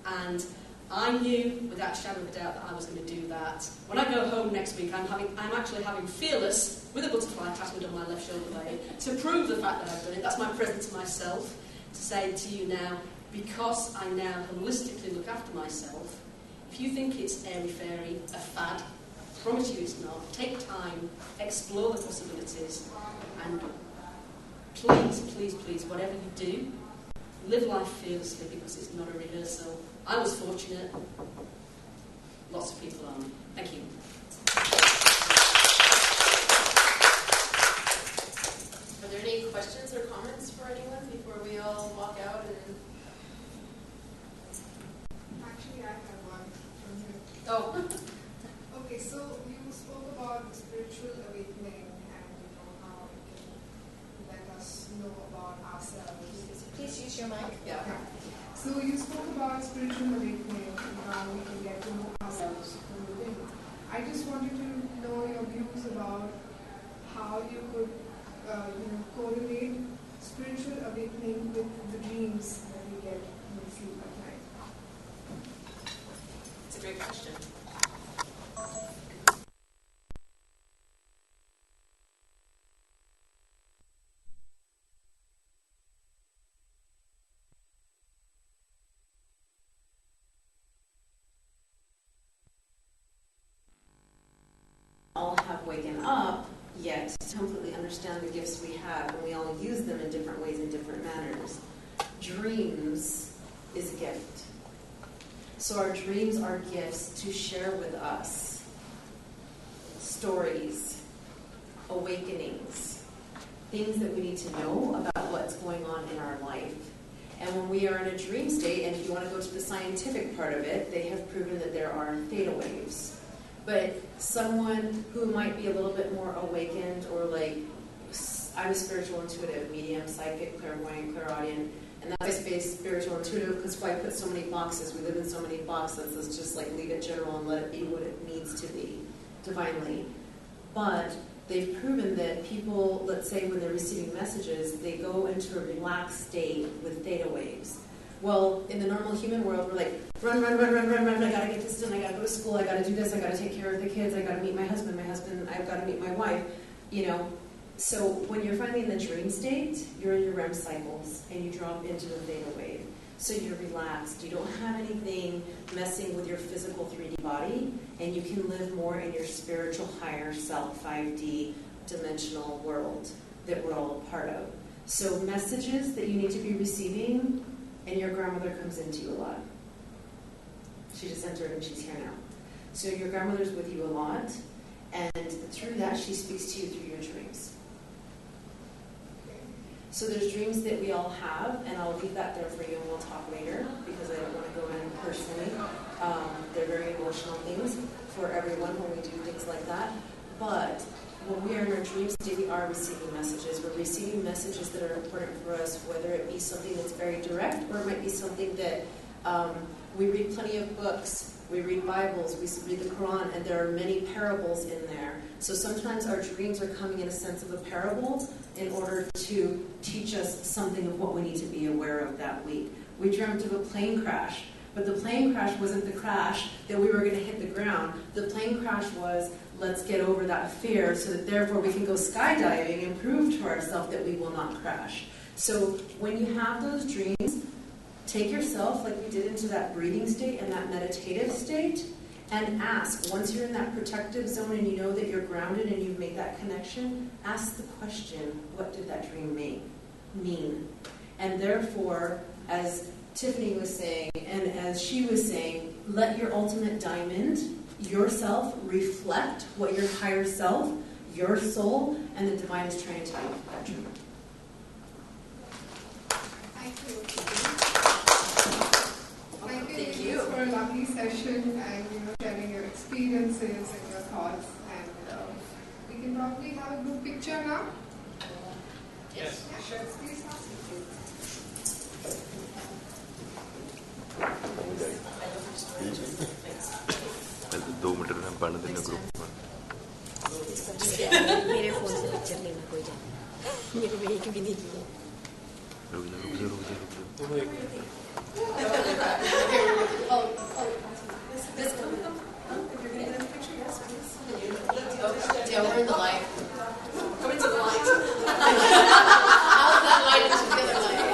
And I knew, without a shadow of a doubt, that I was going to do that. When I go home next week, I'm actually having Fearless with a butterfly attachment on my left shoulder blade to prove the fact that I've done it. That's my present to myself, to say to you now, because I now holistically look after myself, if you think it's airy-fairy, a fad, I promise you it's not. Take time, explore the possibilities, and please, please, please, whatever you do, live life fearlessly, because it's not a rehearsal. I was fortunate. Lots of people aren't. Thank you. Are there any questions or comments for anyone before we all walk out? Actually, I have one from you. Oh. Okay, so you spoke about spiritual awakening and how it can let us know about ourselves. Please use your mic. Yeah. So you spoke about spiritual awakening and how we can get to know ourselves from within. I just wanted to know your views about how you could, correlate spiritual awakening with the dreams that we get when we sleep at night. It's a great question. All have waken up yet to completely understand the gifts we have, and we all use them in different ways, in different manners. Dreams is a gift. So our dreams are gifts to share with us. Stories, awakenings, things that we need to know about what's going on in our life. And when we are in a dream state, and if you want to go to the scientific part of it, they have proven that there are theta waves. But someone who might be a little bit more awakened, or like, I'm a spiritual intuitive, medium, psychic, clairvoyant, clairaudient, and that's space spiritual intuitive because why put so many boxes? We live in so many boxes. Let's just like leave it general and let it be what it needs to be, divinely. But they've proven that people, let's say when they're receiving messages, they go into a relaxed state with theta waves. Well, in the normal human world, we're like, run, I gotta get this done, I gotta go to school, I gotta do this, I gotta take care of the kids, I gotta meet my husband, I've gotta meet my wife, So when you're finally in the dream state, you're in your REM cycles, and you drop into the theta wave. So you're relaxed, you don't have anything messing with your physical 3D body, and you can live more in your spiritual higher self, 5D dimensional world that we're all a part of. So messages that you need to be receiving, and your grandmother comes into you a lot. She just entered and she's here now. So your grandmother's with you a lot, and through that she speaks to you through your dreams. So there's dreams that we all have, and I'll leave that there for you and we'll talk later because I don't want to go in personally. They're very emotional things for everyone when we do things like that. But when we are in our dream state, we are receiving messages. We're receiving messages that are important for us, whether it be something that's very direct or it might be something that we read plenty of books, we read Bibles, we read the Quran, and there are many parables in there. So sometimes our dreams are coming in a sense of a parable in order to teach us something of what we need to be aware of that week. We dreamt of a plane crash, but the plane crash wasn't the crash that we were going to hit the ground. The plane crash was, let's get over that fear so that therefore we can go skydiving and prove to ourselves that we will not crash. So when you have those dreams, take yourself, like we did, into that breathing state and that meditative state, and ask, once you're in that protective zone and you know that you're grounded and you've made that connection, ask the question, what did that dream mean? And therefore, as Tiffany was saying, and as she was saying, let your ultimate diamond, yourself, reflect what your higher self, your soul, and the divine is trying to tell you. Thank you for a lovely session and sharing your experiences and your thoughts. And we can probably have a group picture now. Yes. Sure, please. पहले 2 metre में हम पढ़ने देने group में मेरे phone से picture लेना कोई जाए मेरे में एक भी नहीं लिए रुक जा Yeah, we're in the light. Come into the light. How's that light into the other light?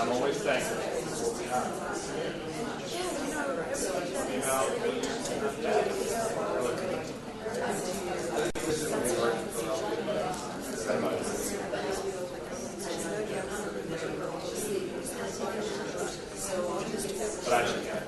I'm always thankful. But I should get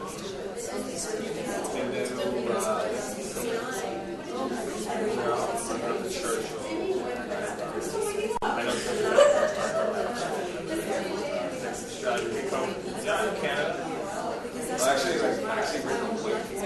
Canada. Well, actually, we're completely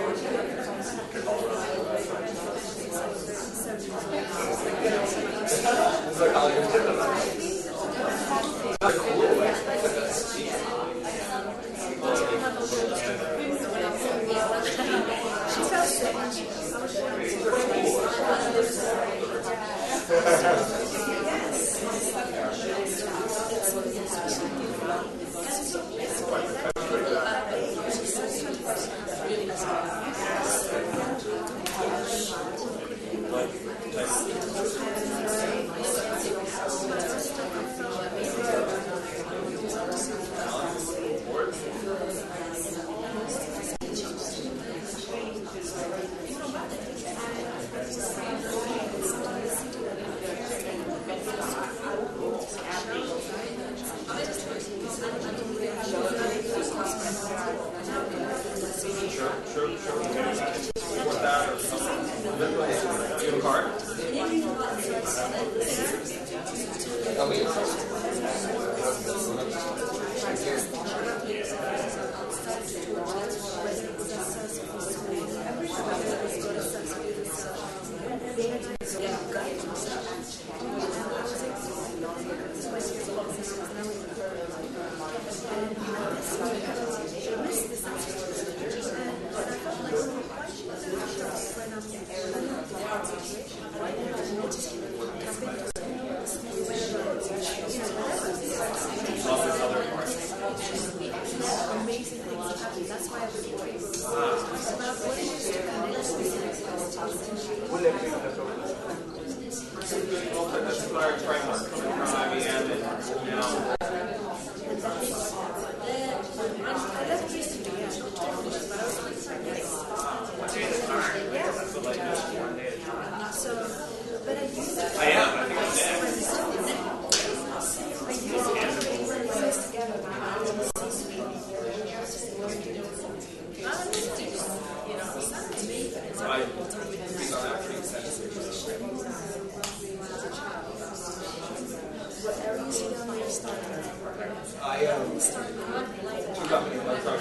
it's like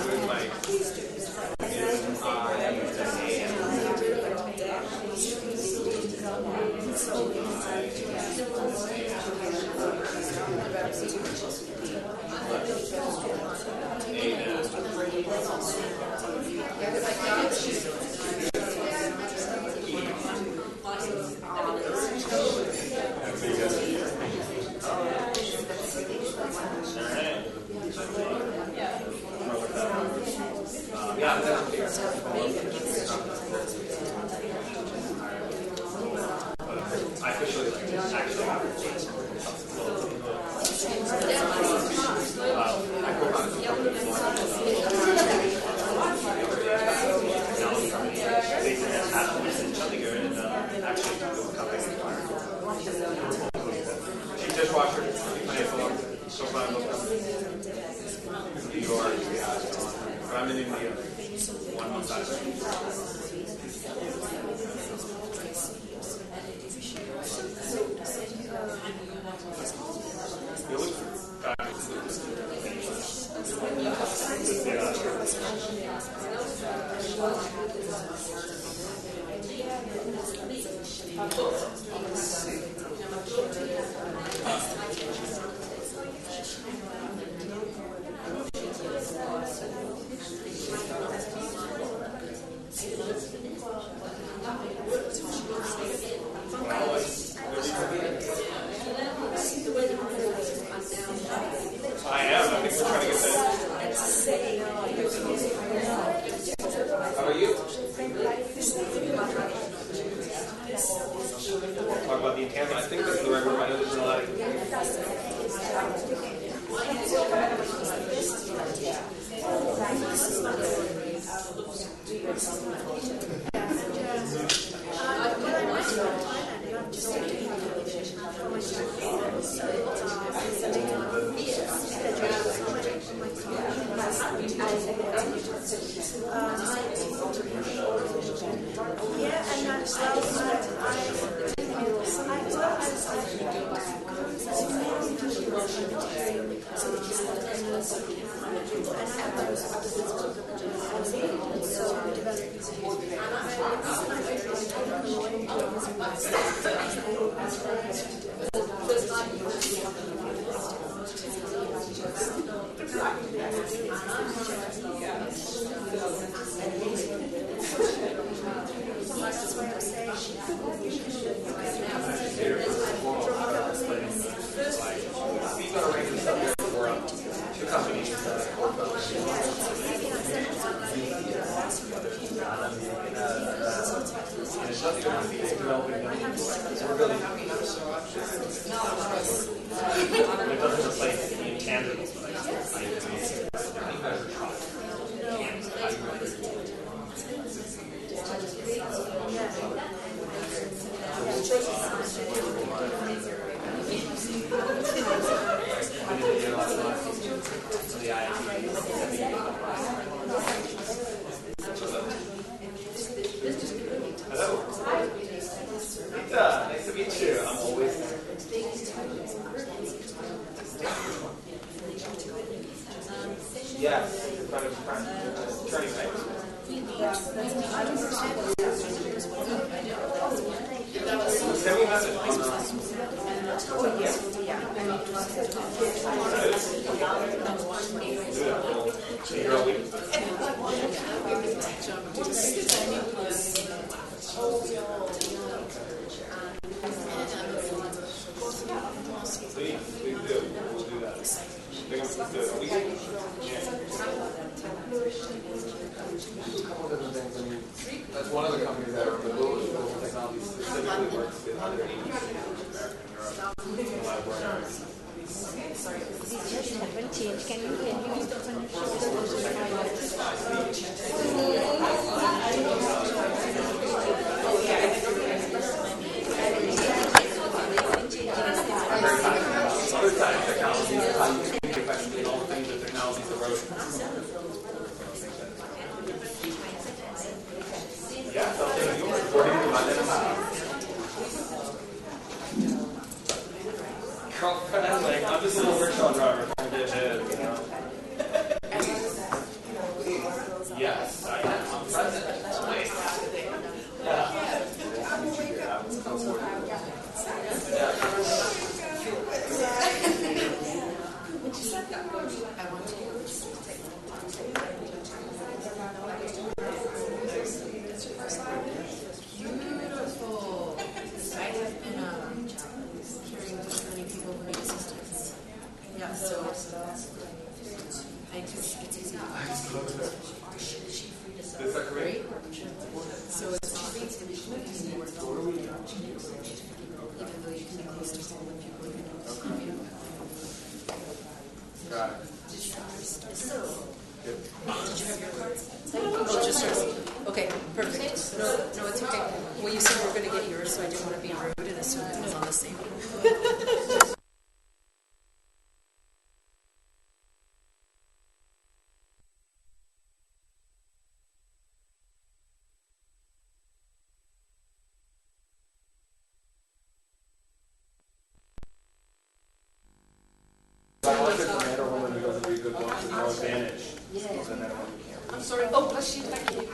I am. I think we're trying to get that. How about you? Talk about the intangible. I think that's the right word. I know there's a lot of. Hello. Smita, nice to meet you. I'm always. Yes, in front of attorney, right? Send me a message. Please do. We'll do that. That's one of the companies that are in the Google technology specifically works with other agencies in America and Europe. A lot of work on it. Haven't changed. Can you hear me? Other types of technologies, how you can effectively all the things that technology is eroding. Yeah, something yours. What do you do about that? Like, I'm just a little rickshaw driver trying to get ahead, you know. Yes, I am. I'm present. Yeah. Beautiful. I have been hearing from many people who need assistance. Yeah, so I just, it's easy. Is that great? So it's creativity and more even though you can be close to home and people you know. Got it. Did you have your cards? Oh, just yours. Okay, perfect. No, it's okay. Well, you said we were going to get yours, so I didn't want to be rude and assume it was on the same. I want to man or woman who doesn't read good books with no advantage. I'm sorry. Oh, bless you. Thank you.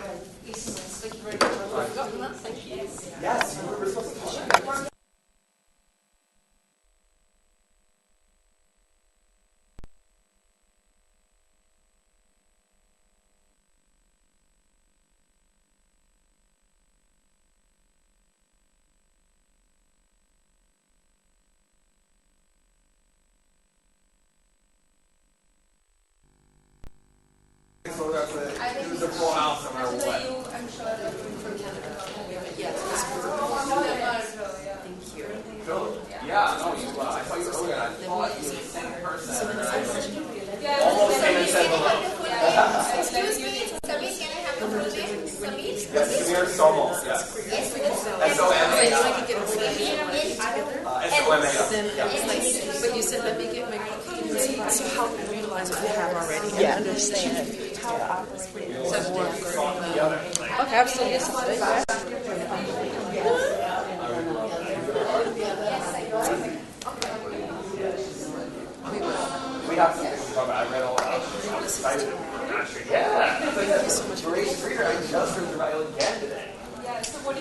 Yes, Samir Somal, yes. S-O-M-A-L. S-O-M-A-L. But you said, let me get my cookies. So how to utilize what we have already and understand how to operate it. Okay, absolutely. We have something to talk about. I read all about it. I'm excited. Yeah. Voracious reader. I just heard the Bible again today.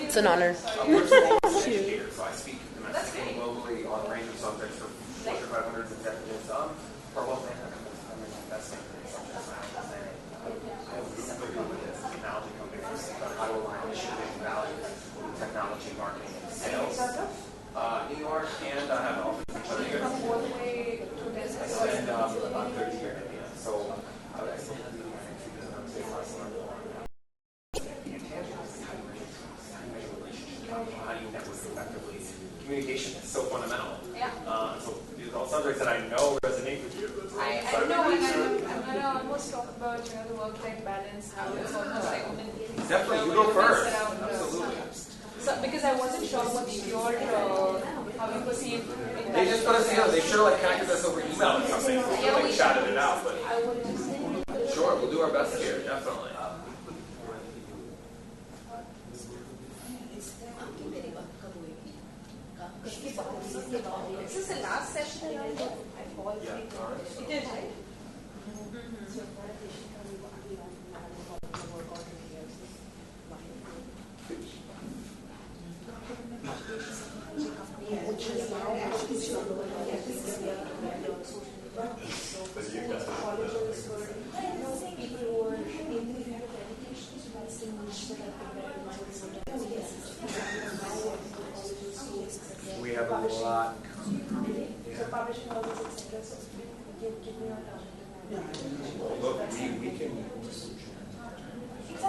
It's an honor. We're small educators, so I speak domestically and globally on a range of subjects from Fortune 500 executives for wealth management, investing subjects. I have a group with this technology companies how to align shipping value with technology, marketing, and sales. New York, and I have an office in Chaujar. I spend about 30 years in India, so I would say how do you network effectively? Communication is so fundamental. Yeah. So these are all subjects that I know resonate with you. I know, and I'm going to almost talk about the work-life balance. How it's almost like definitely, you go first. Absolutely. So, because I wasn't sure what your how you perceive. They just put us together. They should have connected us over email or something. Yeah, we chatted it out, but sure, we'll do our best here, definitely. This is the last session. Yeah. It is, right? We have a lot. Look, we can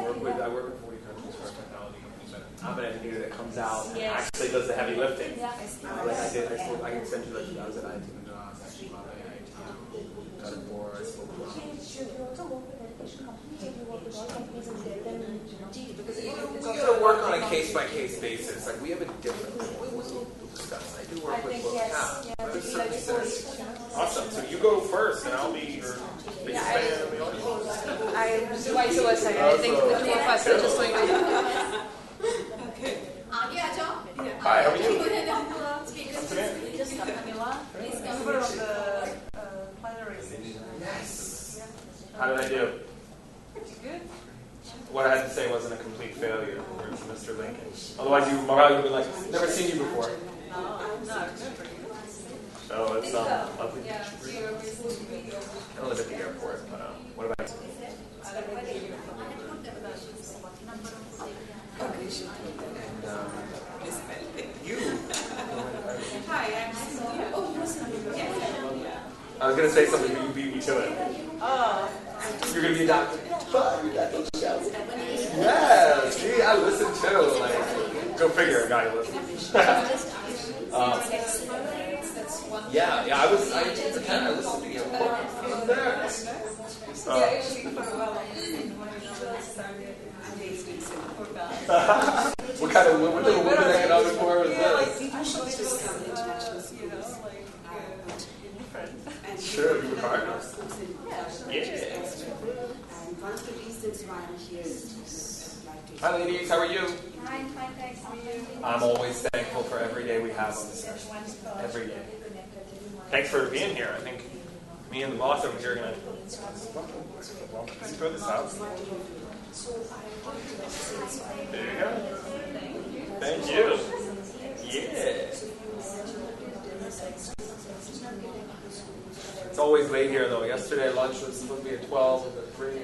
work with, I work with 40 countries for our technology companies, but I'm an engineer that comes out and actually does the heavy lifting. Like I can send you, like, I was at IIT Madras, Sreebhavan, Kapur, I spoke about. We gotta work on a case-by-case basis. Like, we have a different, we'll discuss. I do work with both. Awesome. So you go first, and I'll be your biggest fan of the audience. I'm vice versa. I think the two of us are just going to. Hi, how are you? Yes. How did I do? Pretty good. What I had to say wasn't a complete failure, Mr. Lincoln. Otherwise, you would be like, never seen you before. So it's lovely. I live at the airport, but what about you? You? Hi, I'm Sindu. I was going to say something, but you beat me to it. You're going to be a doctor. Yeah, see, I listen too. Like, go figure, a guy who listens. Yeah, I listened to your book. What kind of women economic forum is this? Sure, you were partners. Yeah. And one of the reasons why I'm here is hi ladies, how are you? I'm fine, thanks. How are you? I'm always thankful for every day we have on this earth. Every day. Thanks for being here. I think me and the boss over here are going to throw this out. There you go. Thank you. Yeah. It's always late here though. Yesterday lunch was supposed to be at 12, it was at 3.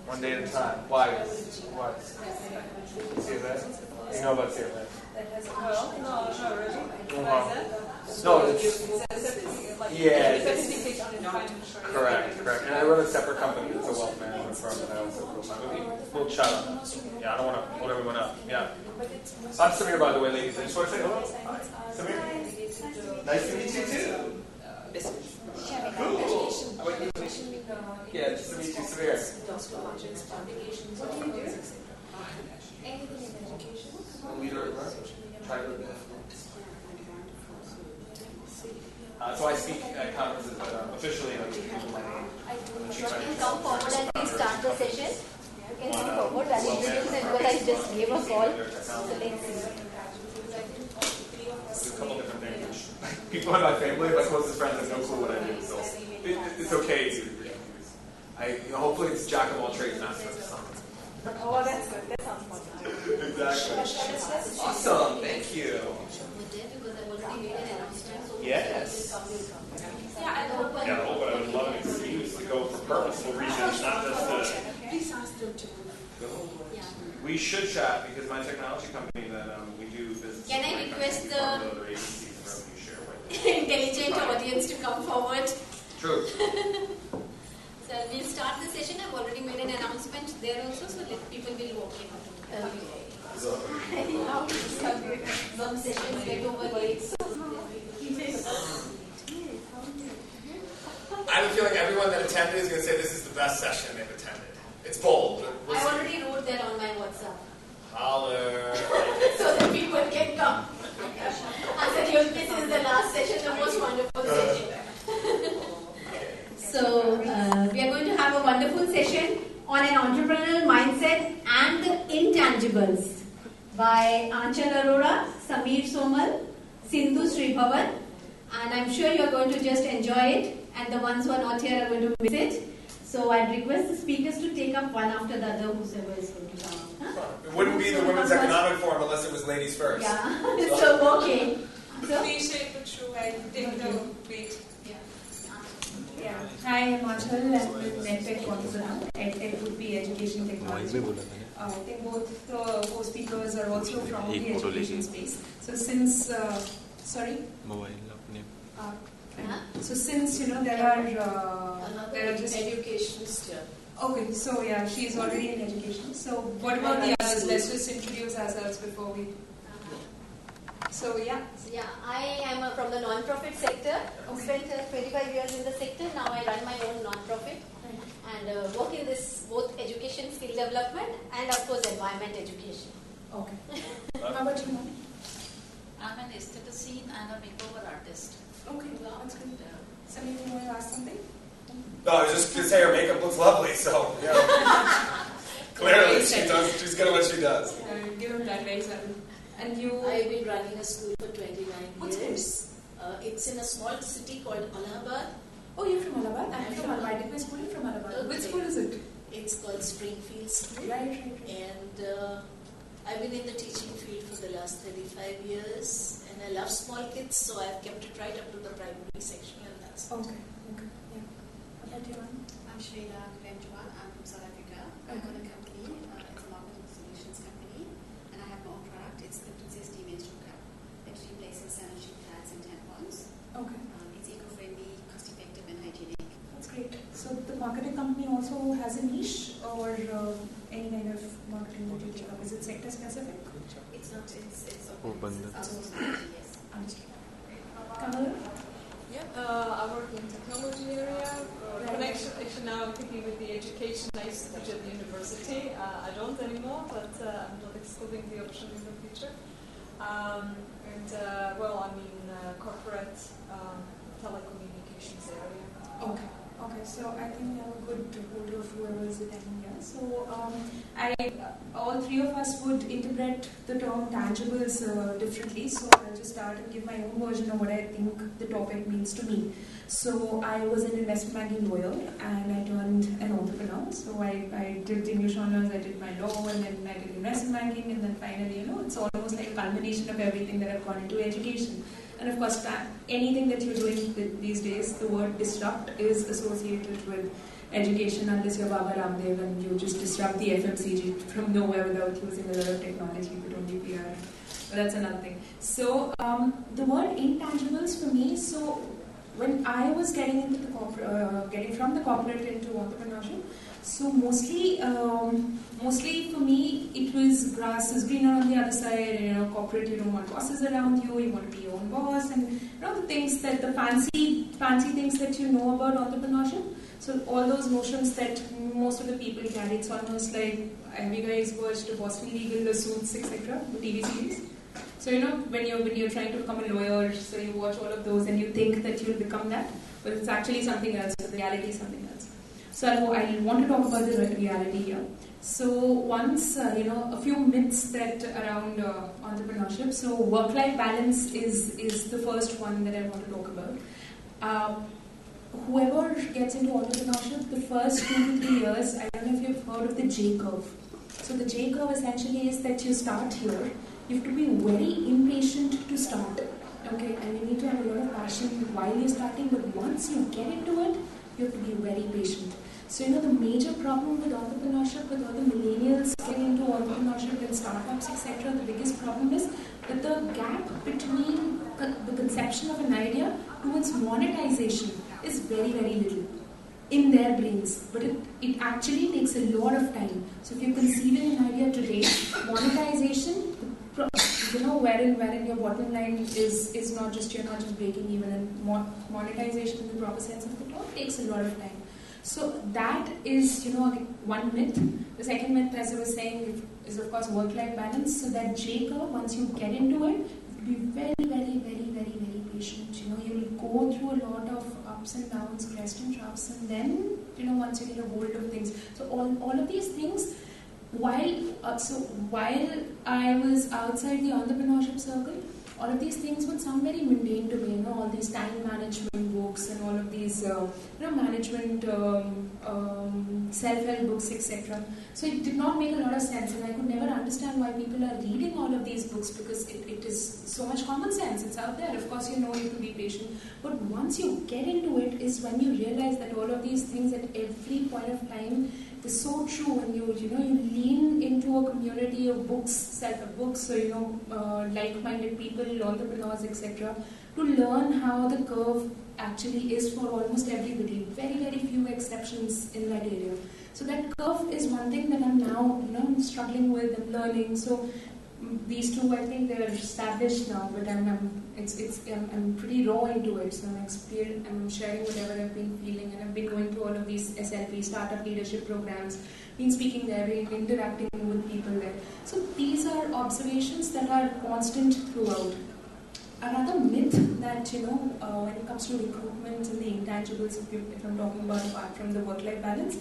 One day at a time. Why? What? CFA? You know about CFA? Well, no, really. No, it's... Yeah. Correct. And I run a separate company. It's a wealth management firm that I also full-time. We'll chat on that. Yeah, I don't want to hold everyone up. Yeah. I'm Samir, by the way, ladies. I just want to say hello. Hi. Samir. Nice to meet you, too. Yeah, just to meet you, Samir. What do you do? Anything in education? Leader at work. So I speak at conferences, but officially I'm the chief You can come forward and we start the session. You can come forward and introduce it because I just gave a call. So let's see. There's a couple different things. People in my family, my closest friends, have no clue what I do, so it's okay to be confused. Hopefully it's jack of all trades, master of some. Oh, that's good. That sounds fun. Exactly. Awesome. Thank you. Yes. Yeah, but I would love an excuse to go for purposeful reasons, not just to. Please ask them to go. We should chat because my technology company that we do business. Can I request the other agencies wherever you share with. intelligent audience to come forward? True. So we'll start the session. I've already made an announcement there also, so let people will walk in. Some sessions get over late. I have a feeling everyone that attended is going to say this is the best session they've attended. It's bold. I already wrote that on my WhatsApp. Holler. So that people can come. I said, this is the last session, the most wonderful session. So, we are going to have a wonderful session on an entrepreneurial mindset and the intangibles by Aanchal, Arora, Somal, Sindu, Sreebhavan, and I'm sure you're going to just enjoy it, and the ones who are not here are going to miss it. So I'd request the speakers to take up one after the other, whoever is going to come. Huh? It wouldn't be the Women's Economic Forum unless it was ladies first. Yeah, so okay. So, appreciate but true. I take the weight. Yeah. Hi, I'm Aanchal. I'm with NetTech Consultant. EdTech would be education technology. I think both the co-speakers are also from the education space. So since, so since there are just education still. Okay, so yeah, she's already in education. So what about the others? Let's just introduce ourselves before we. So yeah. Yeah, I am from the non-profit sector. I spent 25 years in the sector. Now I run my own non-profit and work in this both education, skill development, and of course environment education. Okay. How about you, Mom? I'm an aesthetician and a makeover artist. Okay, that's good. Somebody want to ask something? No, I was just going to say her makeup looks lovely, so yeah. Clearly, she's good at what she does. Give him that very sudden. And you? I've been running a school for 29 years. It's in a small city called Allahabad. Oh, you're from Allahabad? I'm from Allahabad. I did my schooling from Allahabad. Which school is it? It's called Springfield School. Right. And I've been in the teaching field for the last 35 years. And I love small kids, so I've kept it right up to the primary section. And that's okay. Yeah. How about you, Mom? I'm Shreeda Benjwan. I'm from South Africa. I own a company. It's a marketing solutions company. And I have my own product. It's the Princess D menstrual cup. It replaces sanitary pads and tampons. Okay. It's eco-friendly, cost-effective, and hygienic. That's great. So the marketing company also has a niche or any kind of marketing that you take up? Is it sector specific? It's not. It's open. Yes. Understood. Kapur? Yeah, I work in technology area. Actually now I'm thinking with the education. I used to teach at the university. I don't anymore, but I'm not excluding the option in the future. Corporate telecommunications area. Okay, so I think we have a good hold of whoever is attending here. So all three of us would interpret the term tangibles differently. So I'll just start and give my own version of what I think the topic means to me. So I was an investment banking lawyer and I turned an entrepreneur. So I did English honors, I did my law, and then I did investment banking, and then finally, it's almost like a culmination of everything that I've gone into education. And of course, anything that you're doing these days, the word disrupt is associated with education, unless you're Baba Ramdev and you just disrupt the FMCG from nowhere without using a lot of technology, but only PR. But that's another thing. So the word intangibles for me, so when I was getting into the getting from the corporate into entrepreneurship, so mostly for me it was grass is greener on the other side, and corporate, you don't want bosses around you, you want to be your own boss, and the things that the fancy things that you know about entrepreneurship. So all those notions that most of the people carry, it's almost like, have you guys watched Boston Legal, the Suits, etc., the TV series? So when you're trying to become a lawyer, so you watch all of those and you think that you'll become that, but it's actually something else. The reality is something else. So I want to talk about the reality here. So once a few myths that around entrepreneurship. So work-life balance is the first one that I want to talk about. Whoever gets into entrepreneurship, the first 2 to 3 years, I don't know if you've heard of the J curve. So the J curve essentially is that you start here. You have to be very impatient to start, okay? And you need to have a lot of passion while you're starting, but once you get into it, you have to be very patient. So the major problem with entrepreneurship, with all the millennials getting into entrepreneurship and startups, etc., the biggest problem is that the gap between the conception of an idea to its monetization is very, very little in their brains, but it actually takes a lot of time. So if you're conceiving an idea today, monetization, wherein your bottom line is not just, you're not just breaking even, and monetization in the proper sense of the term takes a lot of time. So that is, one myth. The second myth, as I was saying, is of course work-life balance. So that J curve, once you get into it, you have to be very, very, very, very, very patient. You'll go through a lot of ups and downs, crests and troughs, and then, once you get a hold of things. So all of these things, while I was outside the entrepreneurship circle, all of these things would sound very mundane to me, all these time management books and all of these, management, self-help books, etc. So it did not make a lot of sense, and I could never understand why people are reading all of these books, because it is so much common sense. It's out there. Of course, you have to be patient. But once you get into it is when you realize that all of these things at every point of time is so true, and you lean into a community of books, self-help books, so like-minded people, entrepreneurs, etc., to learn how the curve actually is for almost everybody. Very, very few exceptions in that area. So that curve is one thing that I'm now struggling with and learning. So these two, I think they're established now, but I'm pretty raw into it. So I'm sharing whatever I've been feeling, and I've been going through all of these SLP, startup leadership programs, been speaking there, been interacting with people there. So these are observations that are constant throughout. Another myth that, when it comes to recruitment and the intangibles, if I'm talking about apart from the work-life balance,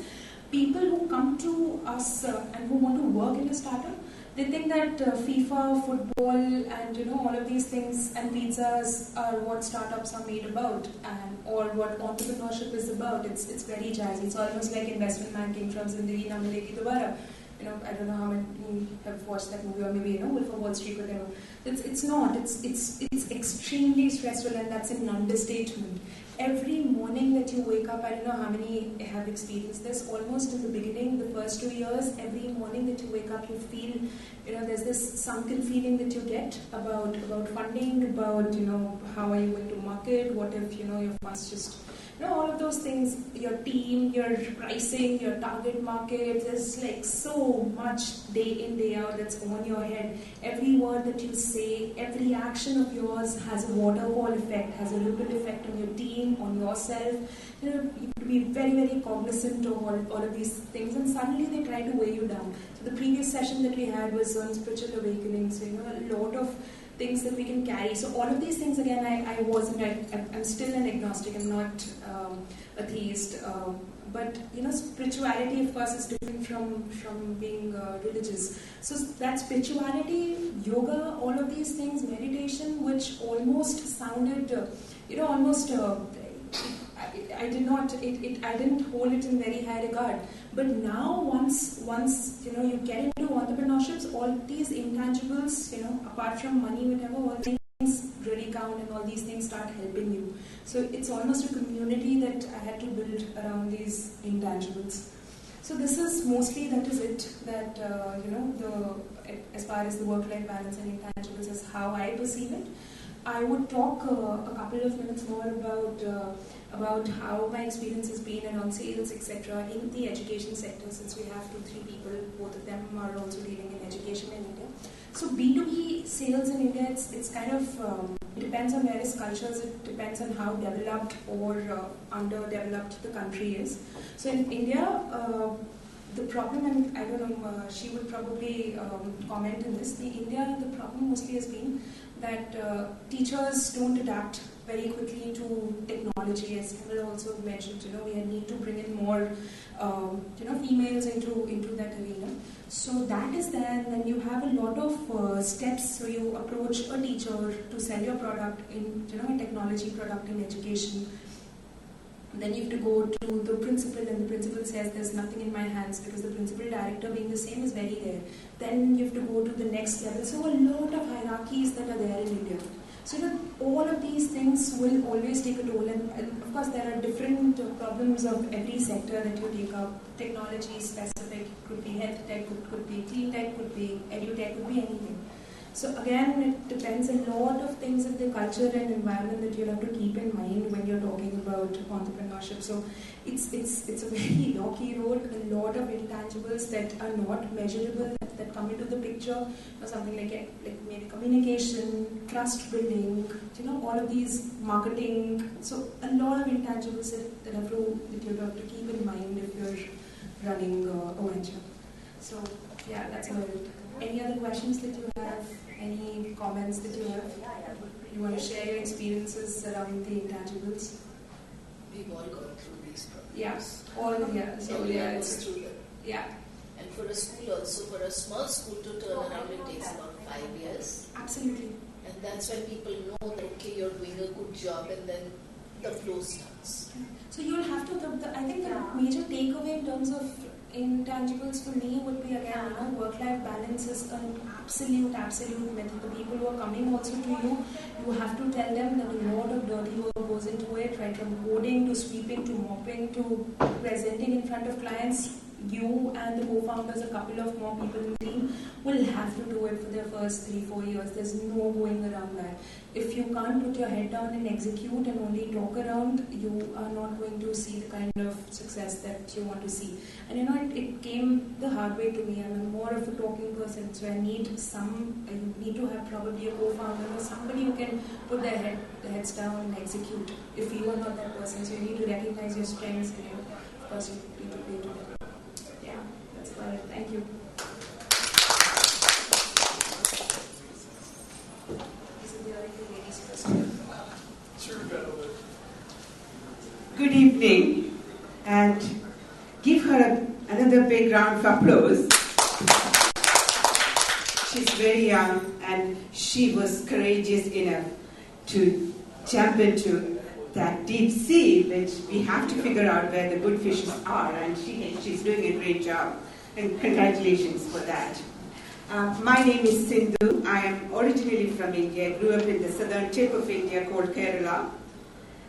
people who come to us and who want to work in a startup, they think that FIFA, football, and all of these things and pizzas are what startups are made about, or what entrepreneurship is about. It's very jazzy. It's almost like investment banking from Zindagi Na Milegi Dobara. I don't know how many have watched that movie, or maybe Wolf of Wall Street, whatever. It's not. It's extremely stressful, and that's an understatement. Every morning that you wake up, I don't know how many have experienced this, almost in the beginning, the first 2 years, every morning that you wake up, you feel, there's this sunken feeling that you get about funding, about, how are you going to market, what if, your funds just, all of those things, your team, your pricing, your target market, there's like so much day in, day out that's on your head. Every word that you say, every action of yours has a waterfall effect, has a ripple effect on your team, on yourself. You have to be very, very cognizant of all of these things, and suddenly they try to weigh you down. So the previous session that we had was on spiritual awakening, so a lot of things that we can carry. So all of these things, again, I'm still an agnostic, I'm not a theist, but spirituality, of course, is different from being religious. So that spirituality, yoga, all of these things, meditation, which almost sounded, I didn't hold it in very high regard. But now, once you get into entrepreneurships, all these intangibles, apart from money, whatever, all things really count, and all these things start helping you. So it's almost a community that I had to build around these intangibles. So this is mostly, that is it, that, as far as the work-life balance and intangibles is how I perceive it. I would talk a couple of minutes more about how my experience has been around sales, etc. in the education sector, since we have 2-3 people, both of them are also dealing in education. education in India. So B2B sales in India, it's kind of, it depends on various cultures, it depends on how developed or underdeveloped the country is. So in India, the problem, and I don't know, she would probably comment in this, the problem mostly has been that teachers don't adapt very quickly to technology, as Kamala also mentioned. We need to bring in more, females into that arena. So that is there, and then you have a lot of steps. So you approach a teacher to sell your product in, a technology product in education. Then you have to go to the principal, and the principal says there's nothing in my hands because the principal director being the same is very rare. Then you have to go to the next level. So a lot of hierarchies that are there in India. So all of these things will always take a toll, and of course there are different problems of every sector that you take up. Technology specific, could be health tech, could be clean tech, could be edu tech, could be anything. So again, it depends a lot of things in the culture and environment that you'll have to keep in mind when you're talking about entrepreneurship. So it's a very rocky road, a lot of intangibles that are not measurable that come into the picture, or something like maybe communication, trust building, all of these marketing. So a lot of intangibles that you have to keep in mind if you're running a venture. So yeah, that's about it. Any other questions that you have? Any comments that you have? You want to share your experiences around the intangibles? We've all gone through these problems. Yeah. So it's through them. Yeah. And for a school also, for a small school to turn around, it takes about 5 years. Absolutely. And that's when people know that, okay, you're doing a good job, and then the flow starts. So you'll have to, I think the major takeaway in terms of intangibles for me would be, again, work-life balance is an absolute myth. The people who are coming also to you, you have to tell them that a lot of dirty work goes into it, right from coding to sweeping to mopping to presenting in front of clients. You and the co-founders, a couple of more people in the team, will have to do it for their first 3-4 years. There's no going around that. If you can't put your head down and execute and only talk around, you are not going to see the kind of success that you want to see. And it came the hard way to me. I'm more of a talking person, so I need to have probably a co-founder or somebody who can put their heads down and execute. If you are not that person, so you need to recognize your strengths, and of course you need to play together. That's about it. Thank you. Good evening, and give her another big round of applause. She's very young, and she was courageous enough to jump into that deep sea, which we have to figure out where the good fishes are, and she's doing a great job, and congratulations for that. My name is Sindu. I am originally from India. I grew up in the southern tip of India called Kerala,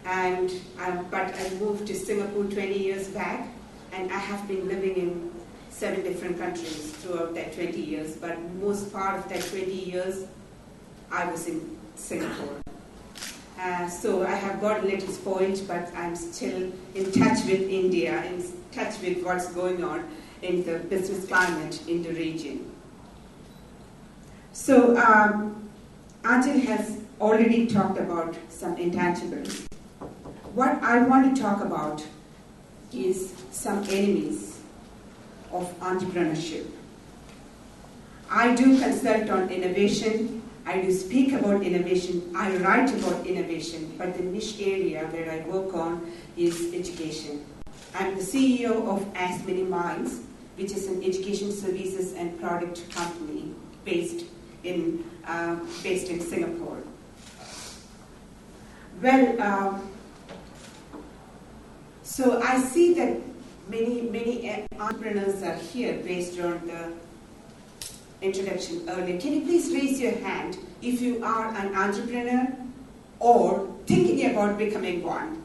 but I moved to Singapore 20 years back, and I have been living in 7 different countries throughout that 20 years, but most part of that 20 years I was in Singapore. So I have got a little spoiled, but I'm still in touch with India, in touch with what's going on in the business climate in the region. So Anjli has already talked about some intangibles. What I want to talk about is some enemies of entrepreneurship. I do consult on innovation. I do speak about innovation. I write about innovation, but the niche area that I work on is education. I'm the CEO of As Many Minds, which is an education services and product company based in Singapore. Well, so I see that many entrepreneurs are here based on the introduction earlier. Can you please raise your hand if you are an entrepreneur or thinking about becoming one?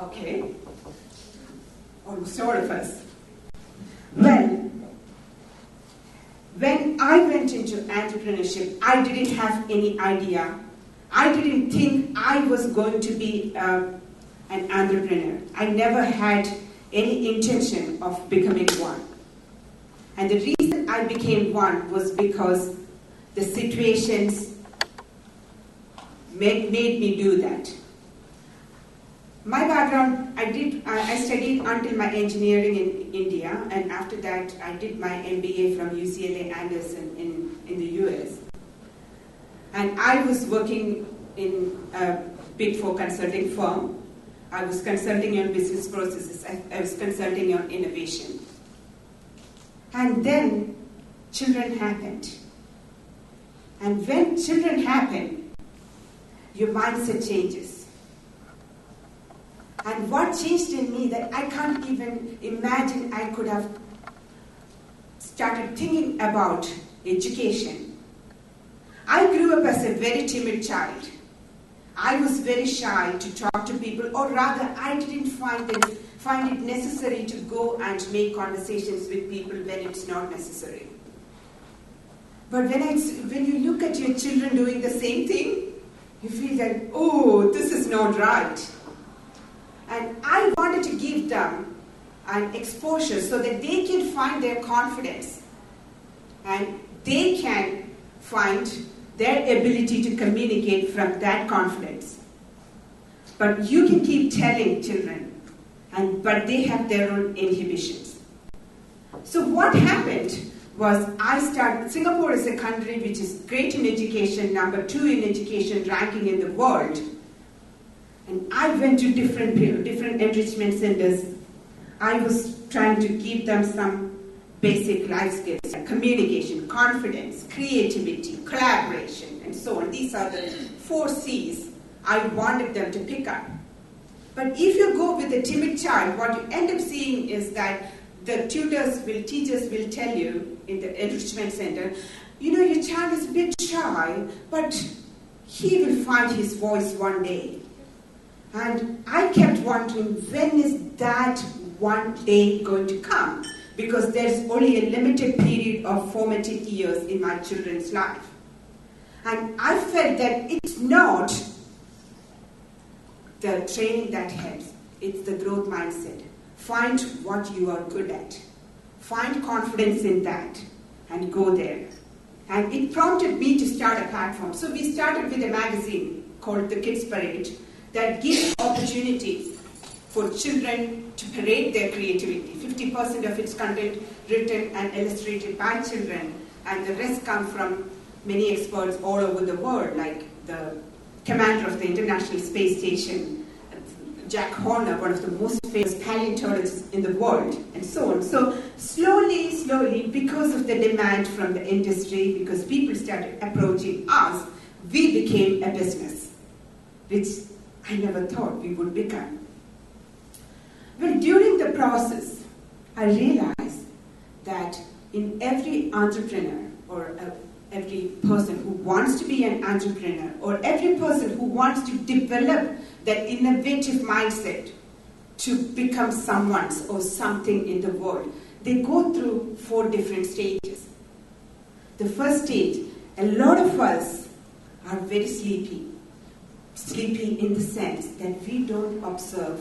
Okay, almost all of us. Well, when I went into entrepreneurship, I didn't have any idea. I didn't think I was going to be an entrepreneur. I never had any intention of becoming one. And the reason I became one was because the situations made me do that. My background, I studied until my engineering in India, and after that I did my MBA from UCLA Anderson in the US. And I was working in a Big Four consulting firm. I was consulting on business processes. I was consulting on innovation. And then children happened. And when children happen, your mindset changes. And what changed in me that I can't even imagine I could have started thinking about education. I grew up as a very timid child. I was very shy to talk to people, or rather, I didn't find it necessary to go and make conversations with people when it's not necessary. But when you look at your children doing the same thing, you feel that, oh, this is not right. And I wanted to give them an exposure so that they can find their confidence and they can find their ability to communicate from that confidence. But you can keep telling children, but they have their own inhibitions. So what happened was Singapore is a country which is great in education, number 2 in education ranking in the world. And I went to different enrichment centers. I was trying to give them some basic life skills, like communication, confidence, creativity, collaboration, and so on. These are the 4 C's I wanted them to pick up. But if you go with a timid child, what you end up seeing is that the teachers will tell you in the enrichment center, your child is a bit shy, but he will find his voice one day. And I kept wondering, when is that one day going to come? Because there's only a limited period of formative years in my children's life. And I felt that it's not the training that helps, it's the growth mindset. Find what you are good at. Find confidence in that and go there. And it prompted me to start a platform. So we started with a magazine called The Kids Parade that gives opportunities for children to parade their creativity. 50% of its content written and illustrated by children, and the rest come from many experts all over the world, like the commander of the International Space Station, Jack Horner, one of the most famous paleontologists in the world, and so on. So slowly, because of the demand from the industry, because people started approaching us, we became a business, which I never thought we would become. Well, during the process, I realized that in every entrepreneur or every person who wants to be an entrepreneur or every person who wants to develop that innovative mindset to become someone or something in the world, they go through 4 different stages. The first stage, a lot of us are very sleepy. Sleepy in the sense that we don't observe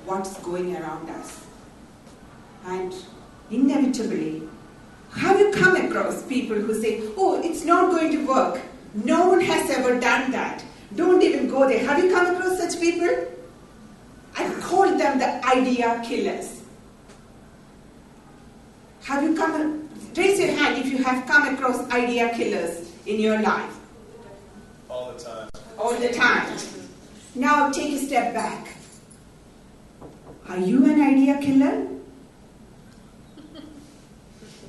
what's going around us. And inevitably, have you come across people who say, oh, it's not going to work. No one has ever done that. Don't even go there. Have you come across such people? I call them the idea killers. Have you raise your hand if you have come across idea killers in your life. All the time. All the time. Now take a step back. Are you an idea killer?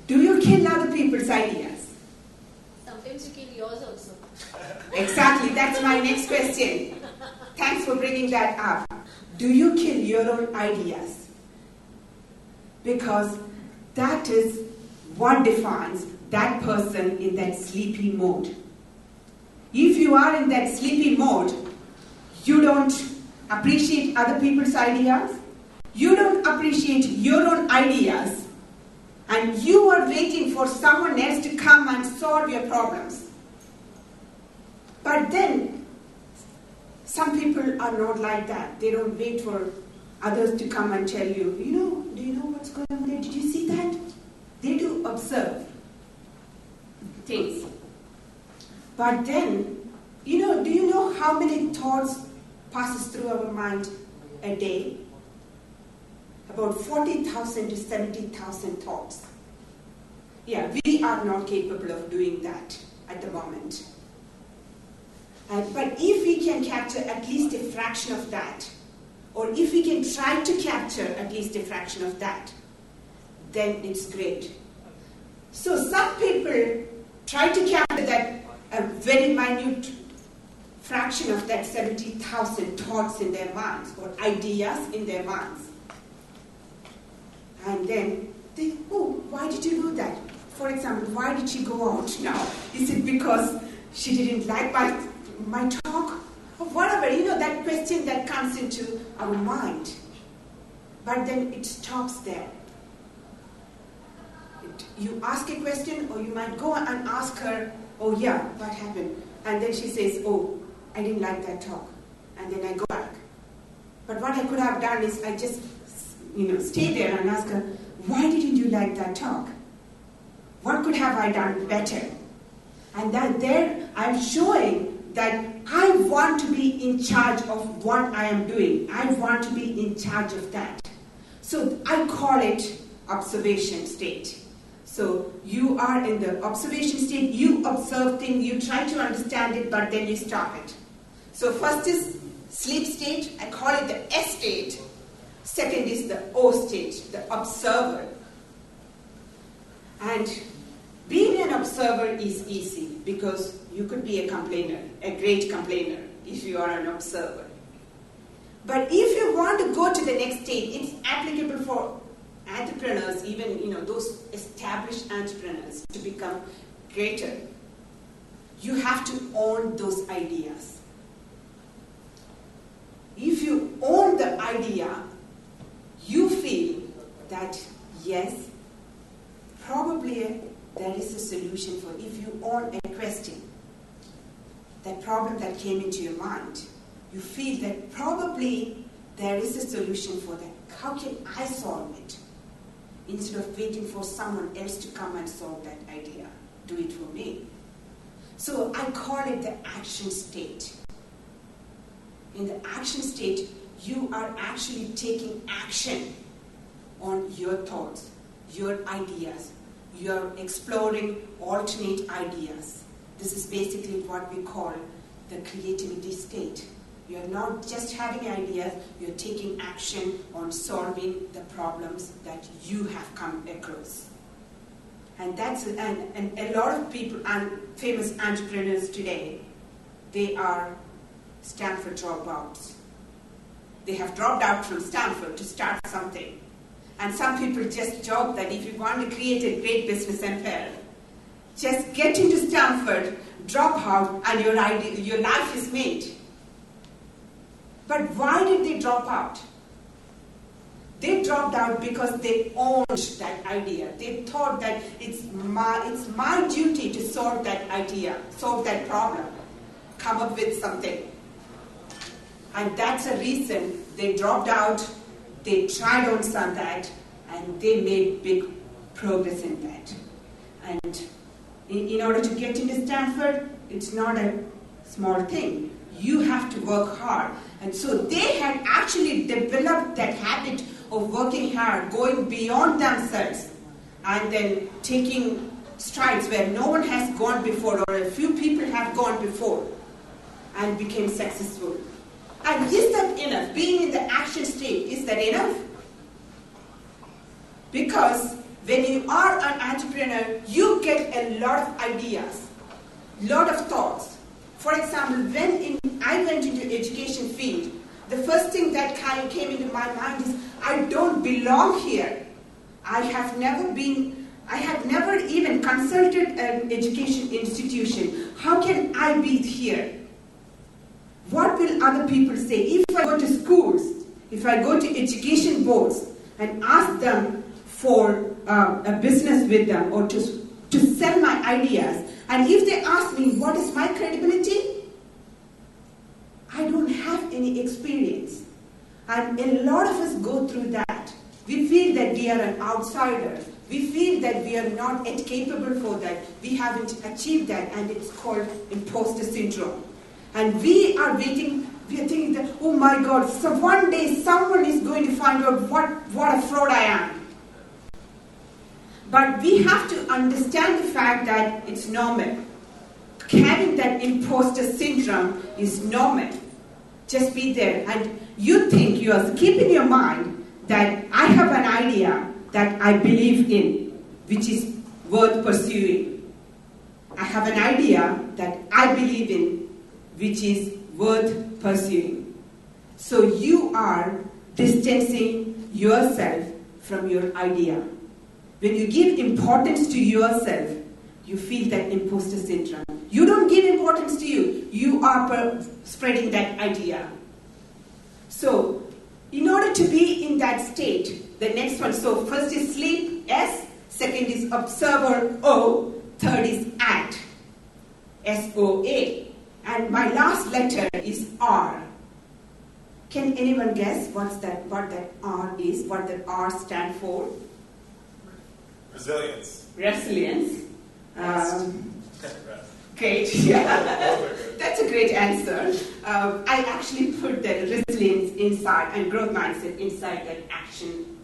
Do you kill other people's ideas? Sometimes you kill yours also. Exactly, that's my next question. Thanks for bringing that up. Do you kill your own ideas? Because that is what defines that person in that sleepy mode. If you are in that sleepy mode, you don't appreciate other people's ideas, you don't appreciate your own ideas, and you are waiting for someone else to come and solve your problems. But then, some people are not like that. They don't wait for others to come and tell you, do you know what's going on there? Did you see that? They do observe. things. But then, do you know how many thoughts passes through our mind a day? About 40,000 to 70,000 thoughts. Yeah, we are not capable of doing that at the moment. But if we can capture at least a fraction of that, or if we can try to capture at least a fraction of that, then it's great. So some people try to capture that a very minute fraction of that 70,000 thoughts in their minds, or ideas in their minds. And then they, oh, why did you do that? For example, why did she go out now? Is it because she didn't like my talk? Or whatever, that question that comes into our mind. But then it stops there. You ask a question, or you might go and ask her, oh yeah, what happened? And then she says, oh, I didn't like that talk. And then I go back. But what I could have done is I just, stay there and ask her, why didn't you like that talk? What could have I done better? And then there I'm showing that I want to be in charge of what I am doing. I want to be in charge of that. So I call it observation state. So you are in the observation state, you observe things, you try to understand it, but then you stop it. So first is sleep state, I call it the S state. Second is the O state, the observer. And being an observer is easy because you could be a complainer, a great complainer, if you are an observer. But if you want to go to the next state, it's applicable for entrepreneurs, even those established entrepreneurs, to become greater. You have to own those ideas. If you own the idea, you feel that yes, probably there is a solution for it. If you own a question, that problem that came into your mind, you feel that probably there is a solution for that. How can I solve it? Instead of waiting for someone else to come and solve that idea, do it for me. So I call it the action state. In the action state, you are actually taking action on your thoughts, your ideas. You are exploring alternate ideas. This is basically what we call the creativity state. You are not just having ideas, you're taking action on solving the problems that you have come across. And a lot of people, and famous entrepreneurs today, they are Stanford dropouts. They have dropped out from Stanford to start something. And some people just joke that if you want to create a great business empire, just get into Stanford, drop out, and your life is made. But why did they drop out? They dropped out because they owned that idea. They thought that it's my duty to solve that idea, solve that problem, come up with something. And that's a reason they dropped out, they tried on some that, and they made big progress in that. And in order to get into Stanford, it's not a small thing. You have to work hard. And so they had actually developed that habit of working hard, going beyond themselves, and then taking strides where no one has gone before, or a few people have gone before, and became successful. And is that enough? Being in the action state, is that enough? Because when you are an entrepreneur, you get a lot of ideas, lot of thoughts. For example, when I went into education field, the first thing that came into my mind is, I don't belong here. I have never even consulted an education institution. How can I be here? What will other people say? If I go to schools, if I go to education boards and ask them for a business with them, or to sell my ideas, and if they ask me, what is my credibility? I don't have any experience. And a lot of us go through that. We feel that we are an outsider. We feel that we are not yet capable for that. We haven't achieved that, and it's called imposter syndrome. And we are waiting, we are thinking that, oh my God, so one day someone is going to find out what a fraud I am. But we have to understand the fact that it's normal. Having that imposter syndrome is normal. Just be there. And you think, you are keeping your mind that I have an idea that I believe in, which is worth pursuing. I have an idea that I believe in, which is worth pursuing. So you are distancing yourself from your idea. When you give importance to yourself, you feel that imposter syndrome. You don't give importance to you. You are spreading that idea. So, in order to be in that state, the next one, so first is sleep, S, second is observer, O, third is act, S-O-A. And my last letter is R. Can anyone guess what that R is, what that R stands for? Resilience. Resilience. Great, yeah. That's a great answer. I actually put the resilience inside and growth mindset inside that action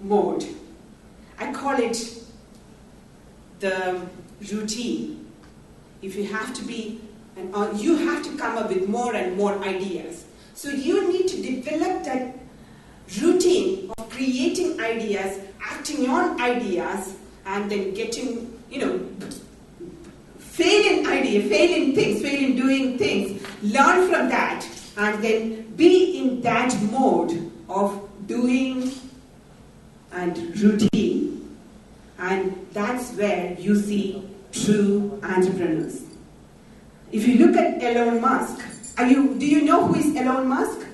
mode. I call it the routine. If you have to be, you have to come up with more and more ideas. So you need to develop that routine of creating ideas, acting on ideas, and then getting, fail in idea, fail in things, fail in doing things, learn from that, and then be in that mode of doing and routine. And that's where you see true entrepreneurs. If you look at Elon Musk, do you know who is Elon Musk?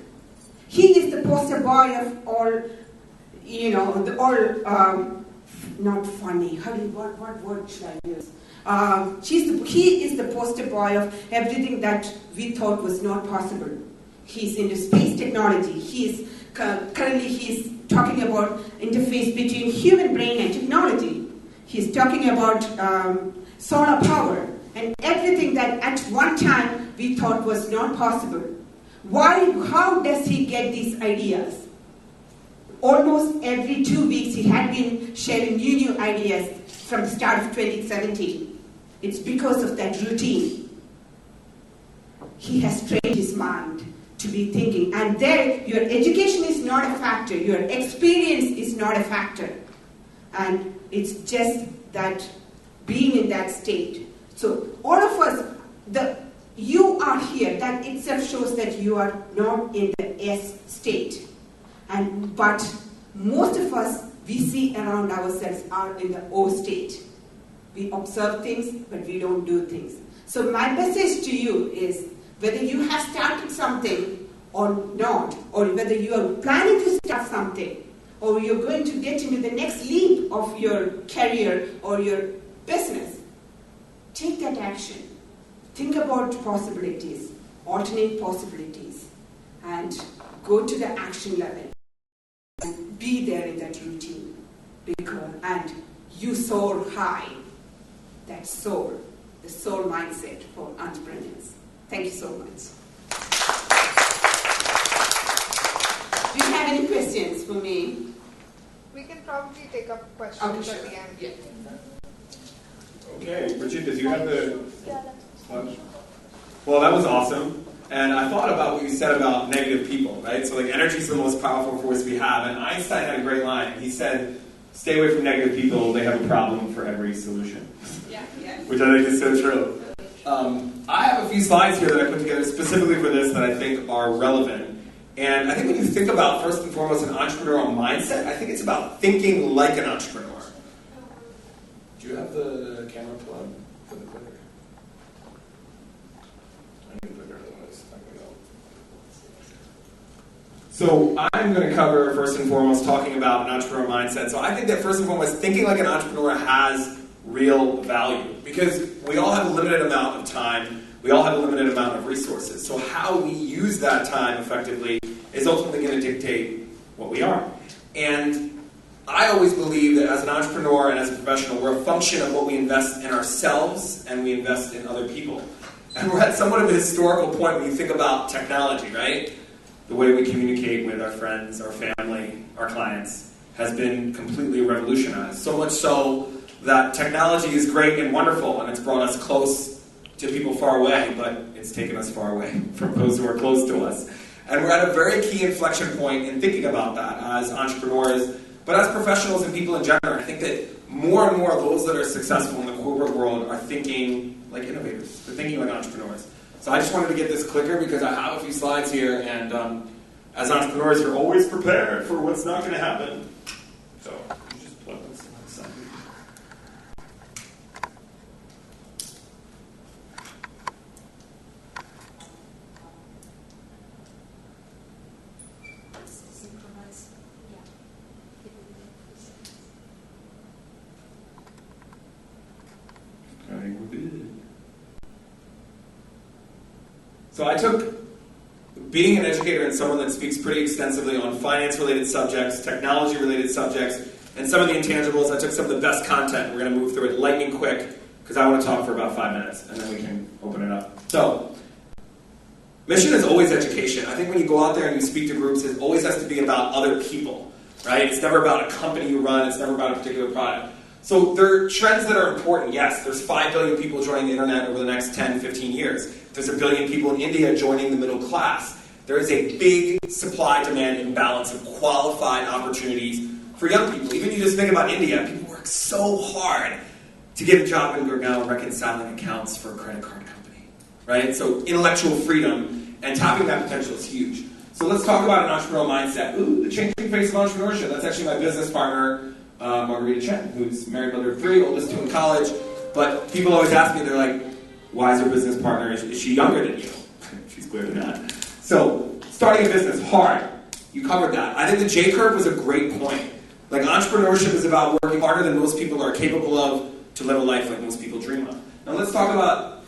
He is the poster boy of all, not funny. What word should I use? He is the poster boy of everything that we thought was not possible. He's into space technology. Currently he's talking about interface between human brain and technology. He's talking about solar power and everything that at one time we thought was not possible. How does he get these ideas? Almost every 2 weeks he had been sharing new ideas from the start of 2017. It's because of that routine. He has trained his mind to be thinking. And there, your education is not a factor. Your experience is not a factor. And it's just that being in that state. So all of us, you are here. That itself shows that you are not in the S state. But most of us, we see around ourselves are in the O state. We observe things, but we don't do things. So my message to you is, whether you have started something or not, or whether you are planning to start something, or you're going to get into the next leap of your career or your business, take that action. Think about possibilities, alternate possibilities, and go to the action level. And be there in that routine. And you soar high. That soul, the soul mindset for entrepreneurs. Thank you so much. Do you have any questions for me? We can probably take up questions at the end. Yeah. Okay, Richard, did you have the slide? Well, that was awesome. And I thought about what you said about negative people, right? So energy is the most powerful force we have. And Einstein had a great line. He said, stay away from negative people. They have a problem for every solution. Yeah. Which I think is so true. I have a few slides here that I put together specifically for this that I think are relevant. And I think when you think about, first and foremost, an entrepreneurial mindset, I think it's about thinking like an entrepreneur. Do you have the camera plug for the clicker? I need a clicker, otherwise it's not going to go. So I'm going to cover, first and foremost, talking about an entrepreneurial mindset. So I think that, first and foremost, thinking like an entrepreneur has real value. Because we all have a limited amount of time. We all have a limited amount of resources. So how we use that time effectively is ultimately going to dictate what we are. And I always believe that as an entrepreneur and as a professional, we're a function of what we invest in ourselves and we invest in other people. And we're at somewhat of a historical point when you think about technology, right? The way we communicate with our friends, our family, our clients has been completely revolutionized. So much so that technology is great and wonderful, and it's brought us close to people far away, but it's taken us far away from those who are close to us. And we're at a very key inflection point in thinking about that as entrepreneurs, but as professionals and people in general. I think that more and more of those that are successful in the corporate world are thinking like innovators. They're thinking like entrepreneurs. So I just wanted to get this clicker because I have a few slides here, and as entrepreneurs, you're always prepared for what's not going to happen. So you just plug this aside. Okay, we're good. So I took being an educator and someone that speaks pretty extensively on finance-related subjects, technology-related subjects, and some of the intangibles. I took some of the best content. We're going to move through it lightning quick because I want to talk for about 5 minutes, and then we can open it up. So, mission is always education. I think when you go out there and you speak to groups, it always has to be about other people, right? It's never about a company you run. It's never about a particular product. So there are trends that are important. Yes, there's 5 billion people joining the internet over the next 10, 15 years. There's 1 billion people in India joining the middle class. There is a big supply-demand imbalance of qualified opportunities for young people. Even you just think about India, people work so hard to get a job in Gurgaon reconciling accounts for a credit card company, right? So intellectual freedom and tapping that potential is huge. So let's talk about an entrepreneurial mindset. Ooh, the changing face of entrepreneurship. That's actually my business partner, Margarita Chen, who's married, mother of 3, oldest 2 in college. But people always ask me, they're like, why is your business partner, is she younger than you? She's clearly not. So, starting a business, hard. You covered that. I think the J-curve was a great point. Like, entrepreneurship is about working harder than most people are capable of to live a life like most people dream of. Now let's talk about,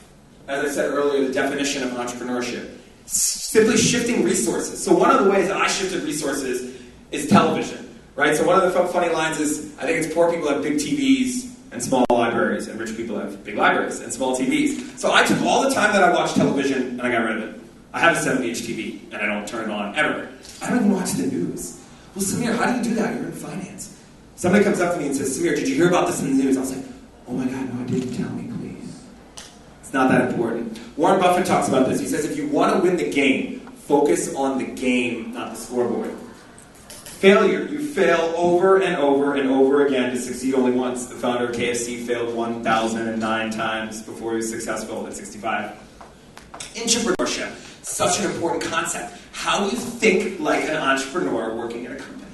as I said earlier, the definition of entrepreneurship. Simply shifting resources. So one of the ways that I shifted resources is television, right? So one of the funny lines is, I think it's poor people have big TVs and small libraries, and rich people have big libraries and small TVs. So I took all the time that I watched television, and I got rid of it. I have a 70-inch TV, and I don't turn it on, ever. I don't even watch the news. Well, Samir, how do you do that? You're in finance. Somebody comes up to me and says, Samir, did you hear about this in the news? I was like, oh my God, no, I didn't. Tell me, please. It's not that important. Warren Buffett talks about this. He says, if you want to win the game, focus on the game, not the scoreboard. Failure. You fail over and over and over again to succeed only once. The founder of KFC failed 1,009 times before he was successful at 65. Entrepreneurship. Such an important concept. How do you think like an entrepreneur working at a company?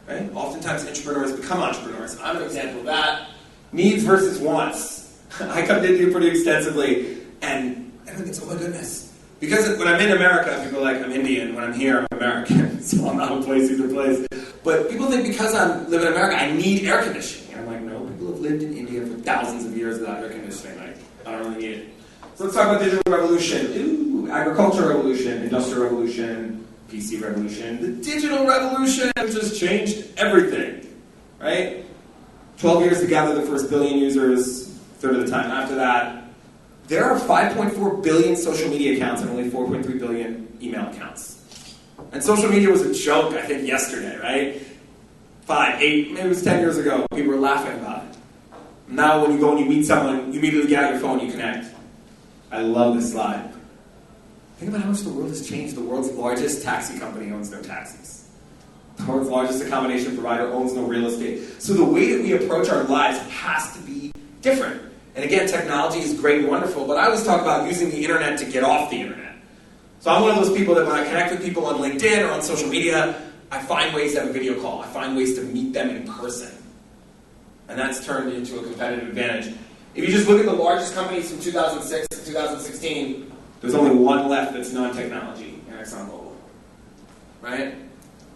Right? Oftentimes entrepreneurs become entrepreneurs. I'm an example of that. Needs versus wants. I come to India pretty extensively, and everyone thinks, oh my goodness. Because when I'm in America, people are like, I'm Indian. When I'm here, I'm American. So I'm out of place either place. But people think because I live in America, I need air conditioning. And I'm like, no, people have lived in India for thousands of years without air conditioning. Like, I don't really need it. So let's talk about digital revolution. Ooh, agricultural revolution, industrial revolution, PC revolution. The digital revolution just changed everything, right? 12 years to gather the first billion users, third of the time after that. There are 5.4 billion social media accounts and only 4.3 billion email accounts. And social media was a joke, I think, yesterday, right? 5, 8, maybe it was 10 years ago. People were laughing about it. Now when you go and you meet someone, you immediately get out your phone, you connect. I love this slide. Think about how much the world has changed. The world's largest taxi company owns no taxis. The world's largest accommodation provider owns no real estate. So the way that we approach our lives has to be different. And again, technology is great and wonderful, but I always talk about using the internet to get off the internet. So I'm one of those people that when I connect with people on LinkedIn or on social media, I find ways to have a video call. I find ways to meet them in person. And that's turned into a competitive advantage. If you just look at the largest companies from 2006 to 2016, there's only one left that's non-technology, and it's on mobile. Right?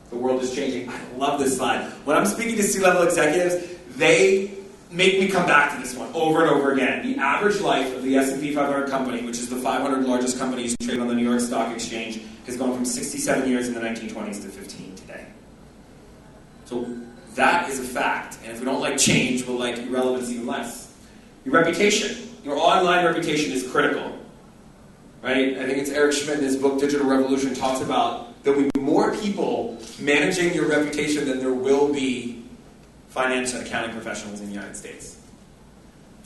The world is changing. I love this slide. When I'm speaking to C-level executives, they make me come back to this one over and over again. The average life of the S&P 500 company, which is the 500 largest companies traded on the New York Stock Exchange, has gone from 67 years in the 1920s to 15 today. So That is a fact. And if we don't like change, we'll like irrelevance even less. Your reputation. Your online reputation is critical. Right? I think it's Eric Schmidt in his book, Digital Revolution, talks about there'll be more people managing your reputation than there will be finance and accounting professionals in the United States.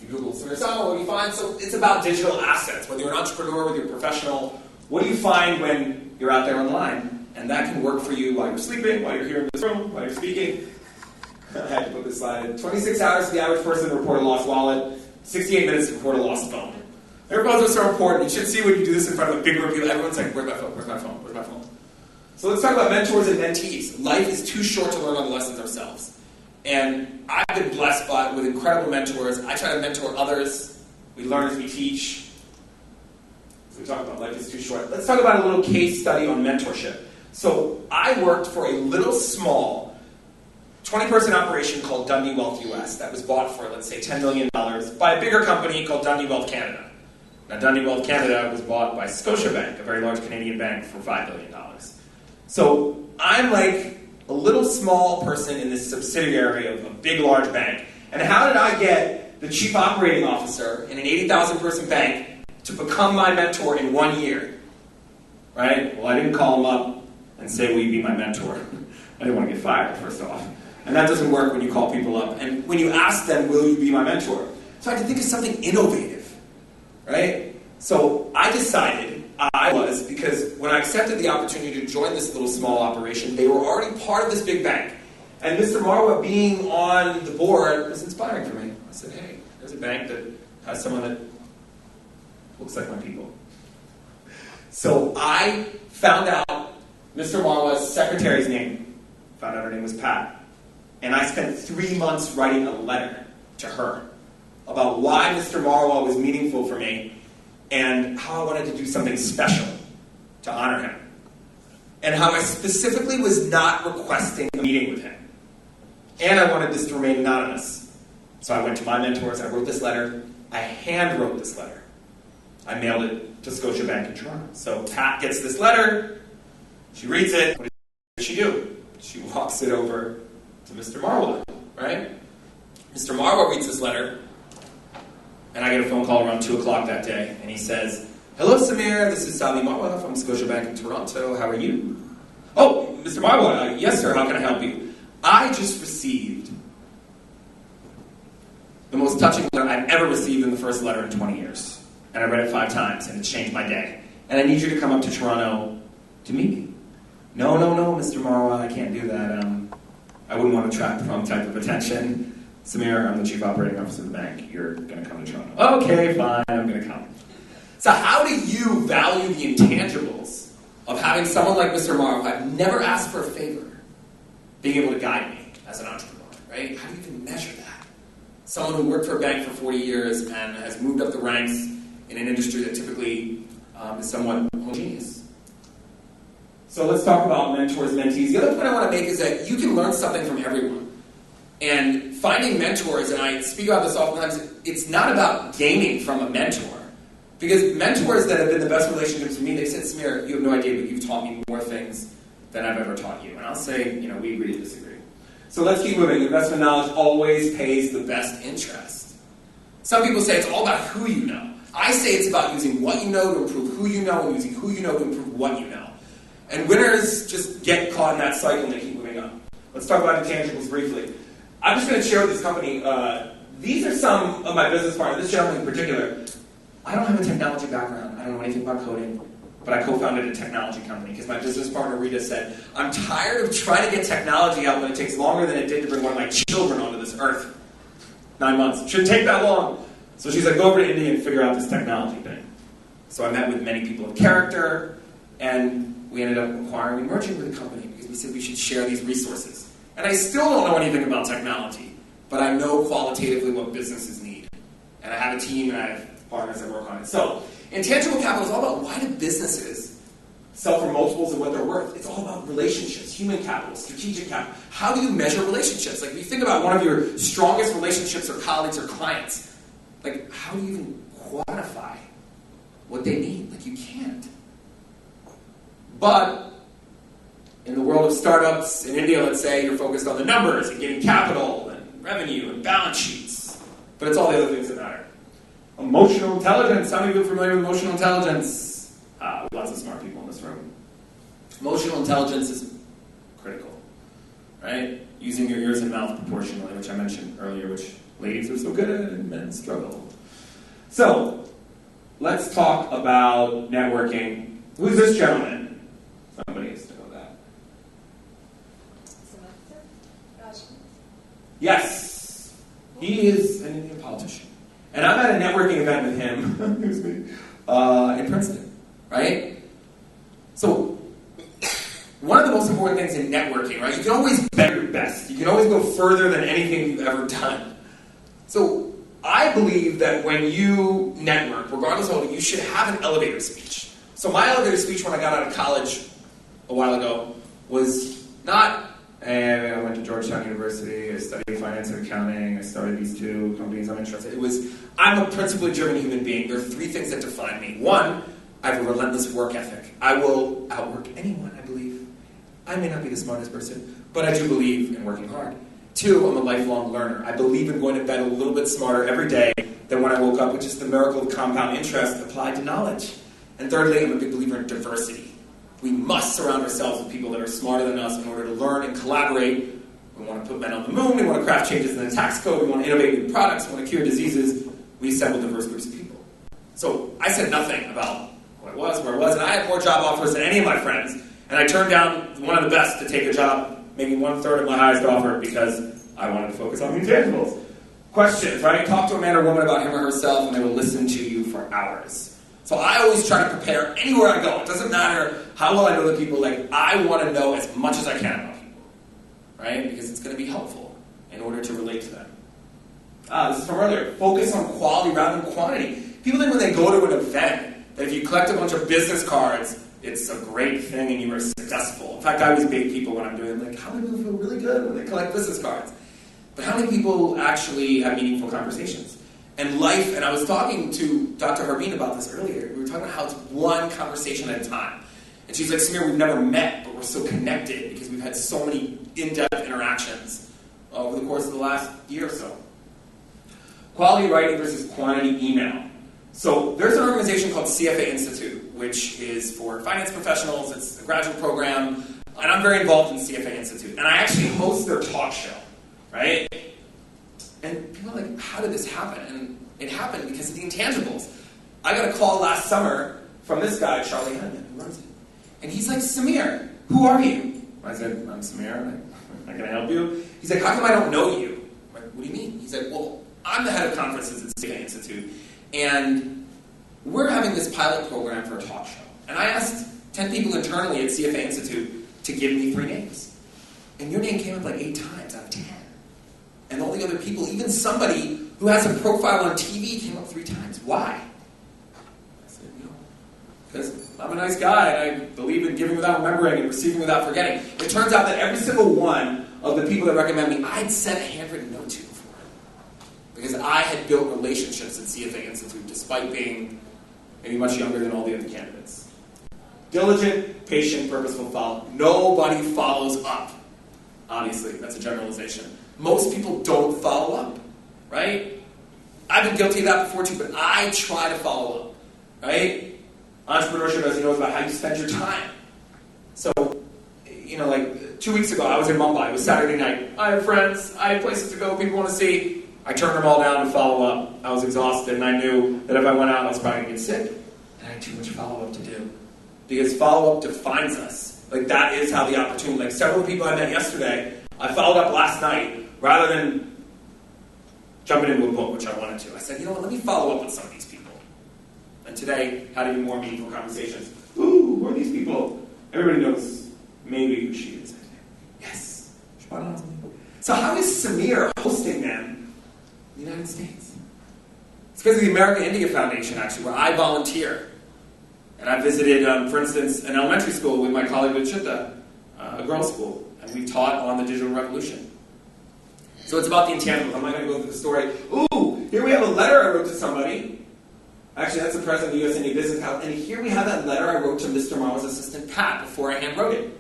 You Google what do you find? So it's about digital assets. Whether you're an entrepreneur, whether you're a professional, what do you find when you're out there online? And that can work for you while you're sleeping, while you're here in this room, while you're speaking. I had to put this slide in. 26 hours for the average person to report a lost wallet, 68 minutes to report a lost phone. Their phones are so important. You should see when you do this in front of a big group of people. Everyone's like, where's my phone? Where's my phone? Where's my phone? So let's talk about mentors and mentees. Life is too short to learn all the lessons ourselves. And I've been blessed with incredible mentors. I try to mentor others. We learn as we teach. So we talk about life is too short. Let's talk about a little case study on mentorship. So I worked for a little small 20-person operation called Dundee Wealth US that was bought for, let's say, $10 million by a bigger company called Dundee Wealth Canada. Now, Dundee Wealth Canada was bought by Scotiabank, a very large Canadian bank, for $5 billion. So I'm like a little small person in this subsidiary of a big, large bank. And how did I get the chief operating officer in an 80,000-person bank to become my mentor in 1 year? Right? Well, I didn't call him up and say, will you be my mentor? I didn't want to get fired, first off. And that doesn't work when you call people up. And when you ask them, will you be my mentor? So I had to think of something innovative, right? So I decided because when I accepted the opportunity to join this little small operation, they were already part of this big bank. And Mr. Marwa being on the board was inspiring for me. I said, hey, there's a bank that has someone that looks like my people. So I found out Mr. Marwa's secretary's name. Found out her name was Pat. And I spent 3 months writing a letter to her about why Mr. Marwa was meaningful for me and how I wanted to do something special to honor him. And how I specifically was not requesting a meeting with him. And I wanted this to remain anonymous. So I went to my mentors, I wrote this letter, I hand wrote this letter. I mailed it to Scotiabank in Toronto. So Pat gets this letter, she reads it, what does she do? She walks it over to Mr. Marwa, right? Mr. Marwa reads this letter, and I get a phone call around 2 o'clock that day, and he says, hello, Samir, this is Sally Marwa from Scotiabank in Toronto. How are you? Oh, Mr. Marwa, yes, sir, how can I help you? I just received the most touching letter I've ever received in the first letter in 20 years. And I read it 5 times, and it changed my day. And I need you to come up to Toronto to meet me. No, Mr. Marwa, I can't do that. I wouldn't want to attract the wrong type of attention. Samir, I'm the chief operating officer of the bank. You're going to come to Toronto. Okay, fine, I'm going to come. So how do you value the intangibles of having someone like Mr. Marwa, I've never asked for a favor, being able to guide me as an entrepreneur, right? How do you even measure that? Someone who worked for a bank for 40 years and has moved up the ranks in an industry that typically is somewhat homogeneous. So let's talk about mentors, mentees. The other point I want to make is that you can learn something from everyone. And finding mentors, and I speak about this oftentimes, it's not about gaining from a mentor. Because mentors that have been the best relationships for me, they said, Samir, you have no idea, but you've taught me more things than I've ever taught you. And I'll say, we agree to disagree. So let's keep moving. Investment knowledge always pays the best interest. Some people say it's all about who you know. I say it's about using what you know to improve who you know and using who you know to improve what you know. And winners just get caught in that cycle and they keep moving up. Let's talk about intangibles briefly. I'm just going to share with this company, these are some of my business partners, this gentleman in particular. I don't have a technology background. I don't know anything about coding, but I co-founded a technology company because my business partner, Rita, said, I'm tired of trying to get technology out when it takes longer than it did to bring one of my children onto this earth. 9 months. It shouldn't take that long. So she's like, go over to India and figure out this technology thing. So I met with many people of character, and we ended up acquiring and merging with a company because we said we should share these resources. And I still don't know anything about technology, but I know qualitatively what businesses need. And I have a team and I have partners that work on it. So, intangible capital is all about why do businesses sell for multiples of what they're worth. It's all about relationships, human capital, strategic capital. How do you measure relationships? Like, if you think about one of your strongest relationships or colleagues or clients, like, how do you even quantify what they need? Like, you can't. But In the world of startups in India, let's say, you're focused on the numbers and getting capital and revenue and balance sheets. But it's all the other things that matter. Emotional intelligence. How many people are familiar with emotional intelligence? Lots of smart people in this room. Emotional intelligence is critical, right? Using your ears and mouth proportionally, which I mentioned earlier, which ladies are so good at and men struggle. So, let's talk about networking. Who's this gentleman? Somebody has to know that. Yes, he is an Indian politician. And I'm at a networking event with him, excuse me, in Princeton, right? So, one of the most important things in networking, right? You can always better your best. You can always go further than anything you've ever done. So, I believe that when you network, regardless of what, you should have an elevator speech. So my elevator speech when I got out of college a while ago was not, hey, I went to Georgetown University, I studied finance and accounting, I started these two companies I'm interested in. It was, I'm a principally driven human being. There are three things that define me. One, I have a relentless work ethic. I will outwork anyone, I believe. I may not be the smartest person, but I do believe in working hard. Two, I'm a lifelong learner. I believe in going to bed a little bit smarter every day than when I woke up, which is the miracle of compound interest applied to knowledge. And thirdly, I'm a big believer in diversity. We must surround ourselves with people that are smarter than us in order to learn and collaborate. We want to put men on the moon, we want to craft changes in the tax code, we want to innovate new products, we want to cure diseases. We assemble diverse groups of people. So I said nothing about what it was, where it was, and I had more job offers than any of my friends, and I turned down one of the best to take a job, maybe 1/3 of my highest offer, because I wanted to focus on the intangibles. Questions, right? Talk to a man or woman about him or herself, and they will listen to you for hours. So I always try to prepare anywhere I go. It doesn't matter how well I know the people. Like, I want to know as much as I can about people, right? Because it's going to be helpful in order to relate to them. This is from earlier. Focus on quality rather than quantity. People think when they go to an event that if you collect a bunch of business cards, it's a great thing and you are successful. In fact, I always bait people when I'm doing it, like, how many people feel really good when they collect business cards? But how many people actually have meaningful conversations? And life, and I was talking to Dr. Harbeen about this earlier. We were talking about how it's one conversation at a time. And she's like, Samir, we've never met, but we're so connected because we've had so many in-depth interactions over the course of the last year or so. Quality writing versus quantity email. So there's an organization called CFA Institute, which is for finance professionals. It's a graduate program, and I'm very involved in CFA Institute. And I actually host their talk show, right? And people are like, how did this happen? And it happened because of the intangibles. I got a call last summer from this guy, Charlie Henman, who runs it. And he's like, Samir, who are you? I said, I'm Samir. Can I help you? He's like, how come I don't know you? I'm like, what do you mean? He's like, well, I'm the head of conferences at CFA Institute. And we're having this pilot program for a talk show. And I asked 10 people internally at CFA Institute to give me 3 names. And your name came up like 8 times out of 10. And all the other people, even somebody who has a profile on TV came up 3 times. Why? I said, because I'm a nice guy and I believe in giving without remembering and receiving without forgetting. It turns out that every single one of the people that recommend me, I'd sent a handwritten note to before. Because I had built relationships at CFA Institute despite being maybe much younger than all the other candidates. Diligent, patient, purposeful follow. Nobody follows up. Obviously, that's a generalization. Most people don't follow up, right? I've been guilty of that before too, but I try to follow up, right? Entrepreneurship, as you know, is about how you spend your time. So, like 2 weeks ago, I was in Mumbai. It was Saturday night. I have friends. I had places to go. People want to see. I turned them all down to follow up. I was exhausted, and I knew that if I went out, I was probably going to get sick. And I had too much follow-up to do. Because follow-up defines us. Like, that is how the opportunity, like several of the people I met yesterday, I followed up last night, rather than jumping into a book, which I wanted to. I said, you know what, let me follow up with some of these people. And today, had even more meaningful conversations. Ooh, who are these people? Everybody knows maybe who she is. Yes. So how is Samir hosting them in the United States? It's because of the American India Foundation, actually, where I volunteer. And I visited, for instance, an elementary school with my colleague Chita, a girls' school, and we taught on the digital revolution. So it's about the intangibles. I'm not going to go through the story. Ooh, here we have a letter I wrote to somebody. Actually, that's the president of the U.S. India Business Council. And here we have that letter I wrote to Mr. Marwa's assistant, Pat, before I hand wrote it.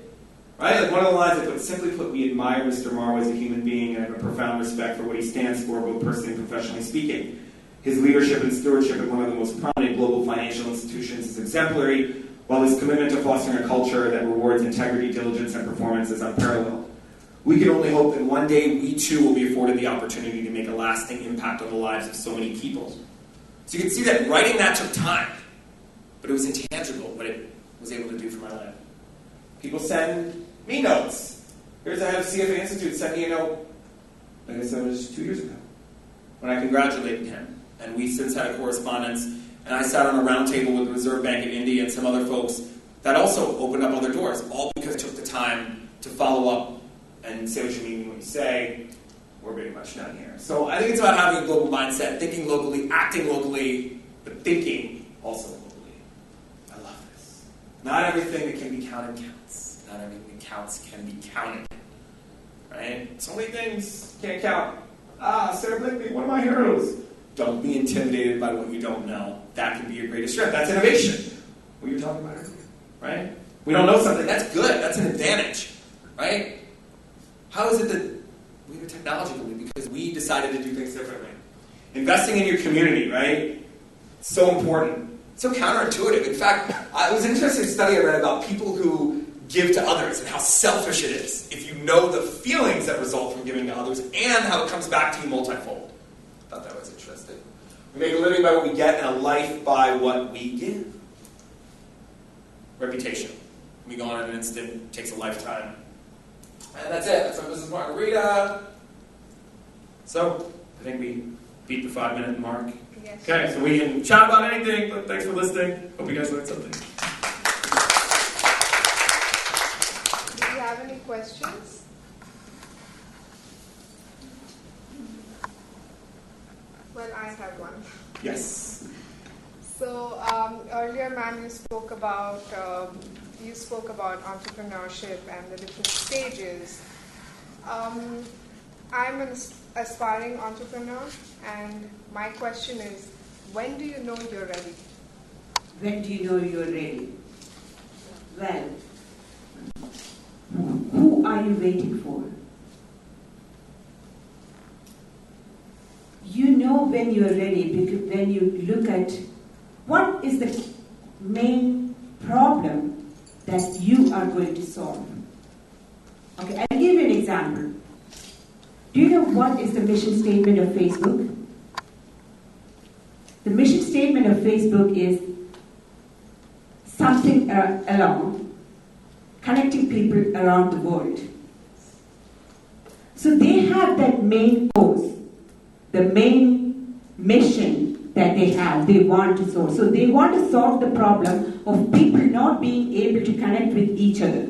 Right? Like one of the lines I put, simply put, we admire Mr. Marwa as a human being and have a profound respect for what he stands for, both personally and professionally speaking. His leadership and stewardship at one of the most prominent global financial institutions is exemplary, while his commitment to fostering a culture that rewards integrity, diligence, and performance is unparalleled. We can only hope that one day we too will be afforded the opportunity to make a lasting impact on the lives of so many people. So you can see that writing that took time, but it was intangible what it was able to do for my life. People send me notes. Here's the head of CFA Institute sent me a note, I guess that was 2 years ago, when I congratulated him. And we since had a correspondence, and I sat on a round table with the Reserve Bank of India and some other folks that also opened up other doors, all because I took the time to follow up and say what you mean when you say. We're very much done here. So I think it's about having a global mindset, thinking locally, acting locally, but thinking also locally. I love this. Not everything that can be counted counts. Not everything that counts can be counted. Right? So many things can't count. Sarah Blakely, one of my heroes. Don't be intimidated by what you don't know. That can be your greatest strength. That's innovation. What you're talking about earlier. Right? We don't know something. That's good. That's an advantage. Right? How is it that we have technology? Because we decided to do things differently. Investing in your community, right? So important. So counterintuitive. In fact, it was an interesting study I read about people who give to others and how selfish it is if you know the feelings that result from giving to others and how it comes back to you multifold. I thought that was interesting. We make a living by what we get and a life by what we give. Reputation. We go on in an instant. It takes a lifetime. And that's it. That's our business margarita. So, I think we beat the 5-minute mark. Yes. Okay, so we can chat about anything, but thanks for listening. Hope you guys learned something. Do you have any questions? Well, I have one. Yes. So earlier, ma'am, you spoke about entrepreneurship and the different stages. I'm an aspiring entrepreneur, and my question is, when do you know you're ready? When do you know you're ready? Well, who are you waiting for? You know when you're ready because when you look at what is the main problem that you are going to solve. Okay, I'll give you an example. Do you know what is the mission statement of Facebook? The mission statement of Facebook is something along, connecting people around the world. So they have that main cause, the main mission that they have, they want to solve. So they want to solve the problem of people not being able to connect with each other.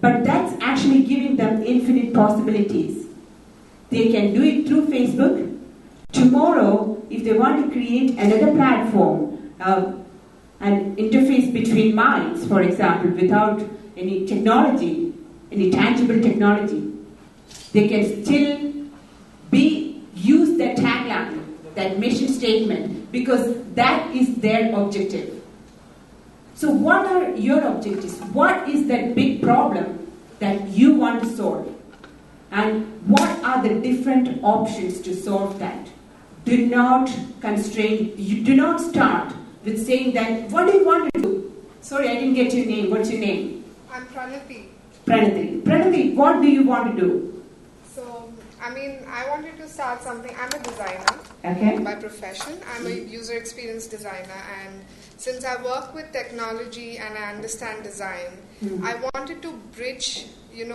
But that's actually giving them infinite possibilities. They can do it through Facebook. Tomorrow, if they want to create another platform, an interface between minds, for example, without any technology, any tangible technology, they can still use that tagline, that mission statement, because that is their objective. So what are your objectives? What is that big problem that you want to solve? And what are the different options to solve that? Do not constrain, you do not start with saying that, what do you want to do? Sorry, I didn't get your name. What's your name? I'm Pranati. Pranati, what do you want to do? So, I wanted to start something. I'm a designer by profession. I'm a user experience designer, and since I work with technology and I understand design, I wanted to bridge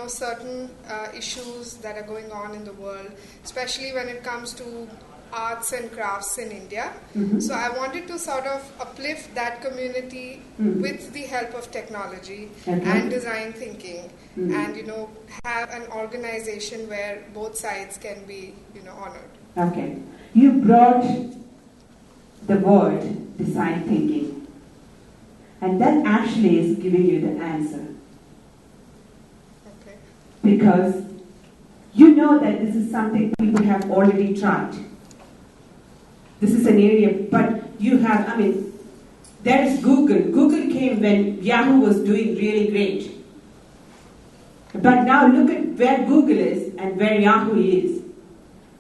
certain issues that are going on in the world, especially when it comes to arts and crafts in India. So I wanted to sort of uplift that community with the help of technology and design thinking, and have an organization where both sides can be honored. Okay. You brought the word design thinking, and that actually is giving you the answer. Okay. Because you know that this is something people have already tried. This is an area, but you have, there is Google. Google came when Yahoo was doing really great. But now look at where Google is and where Yahoo is.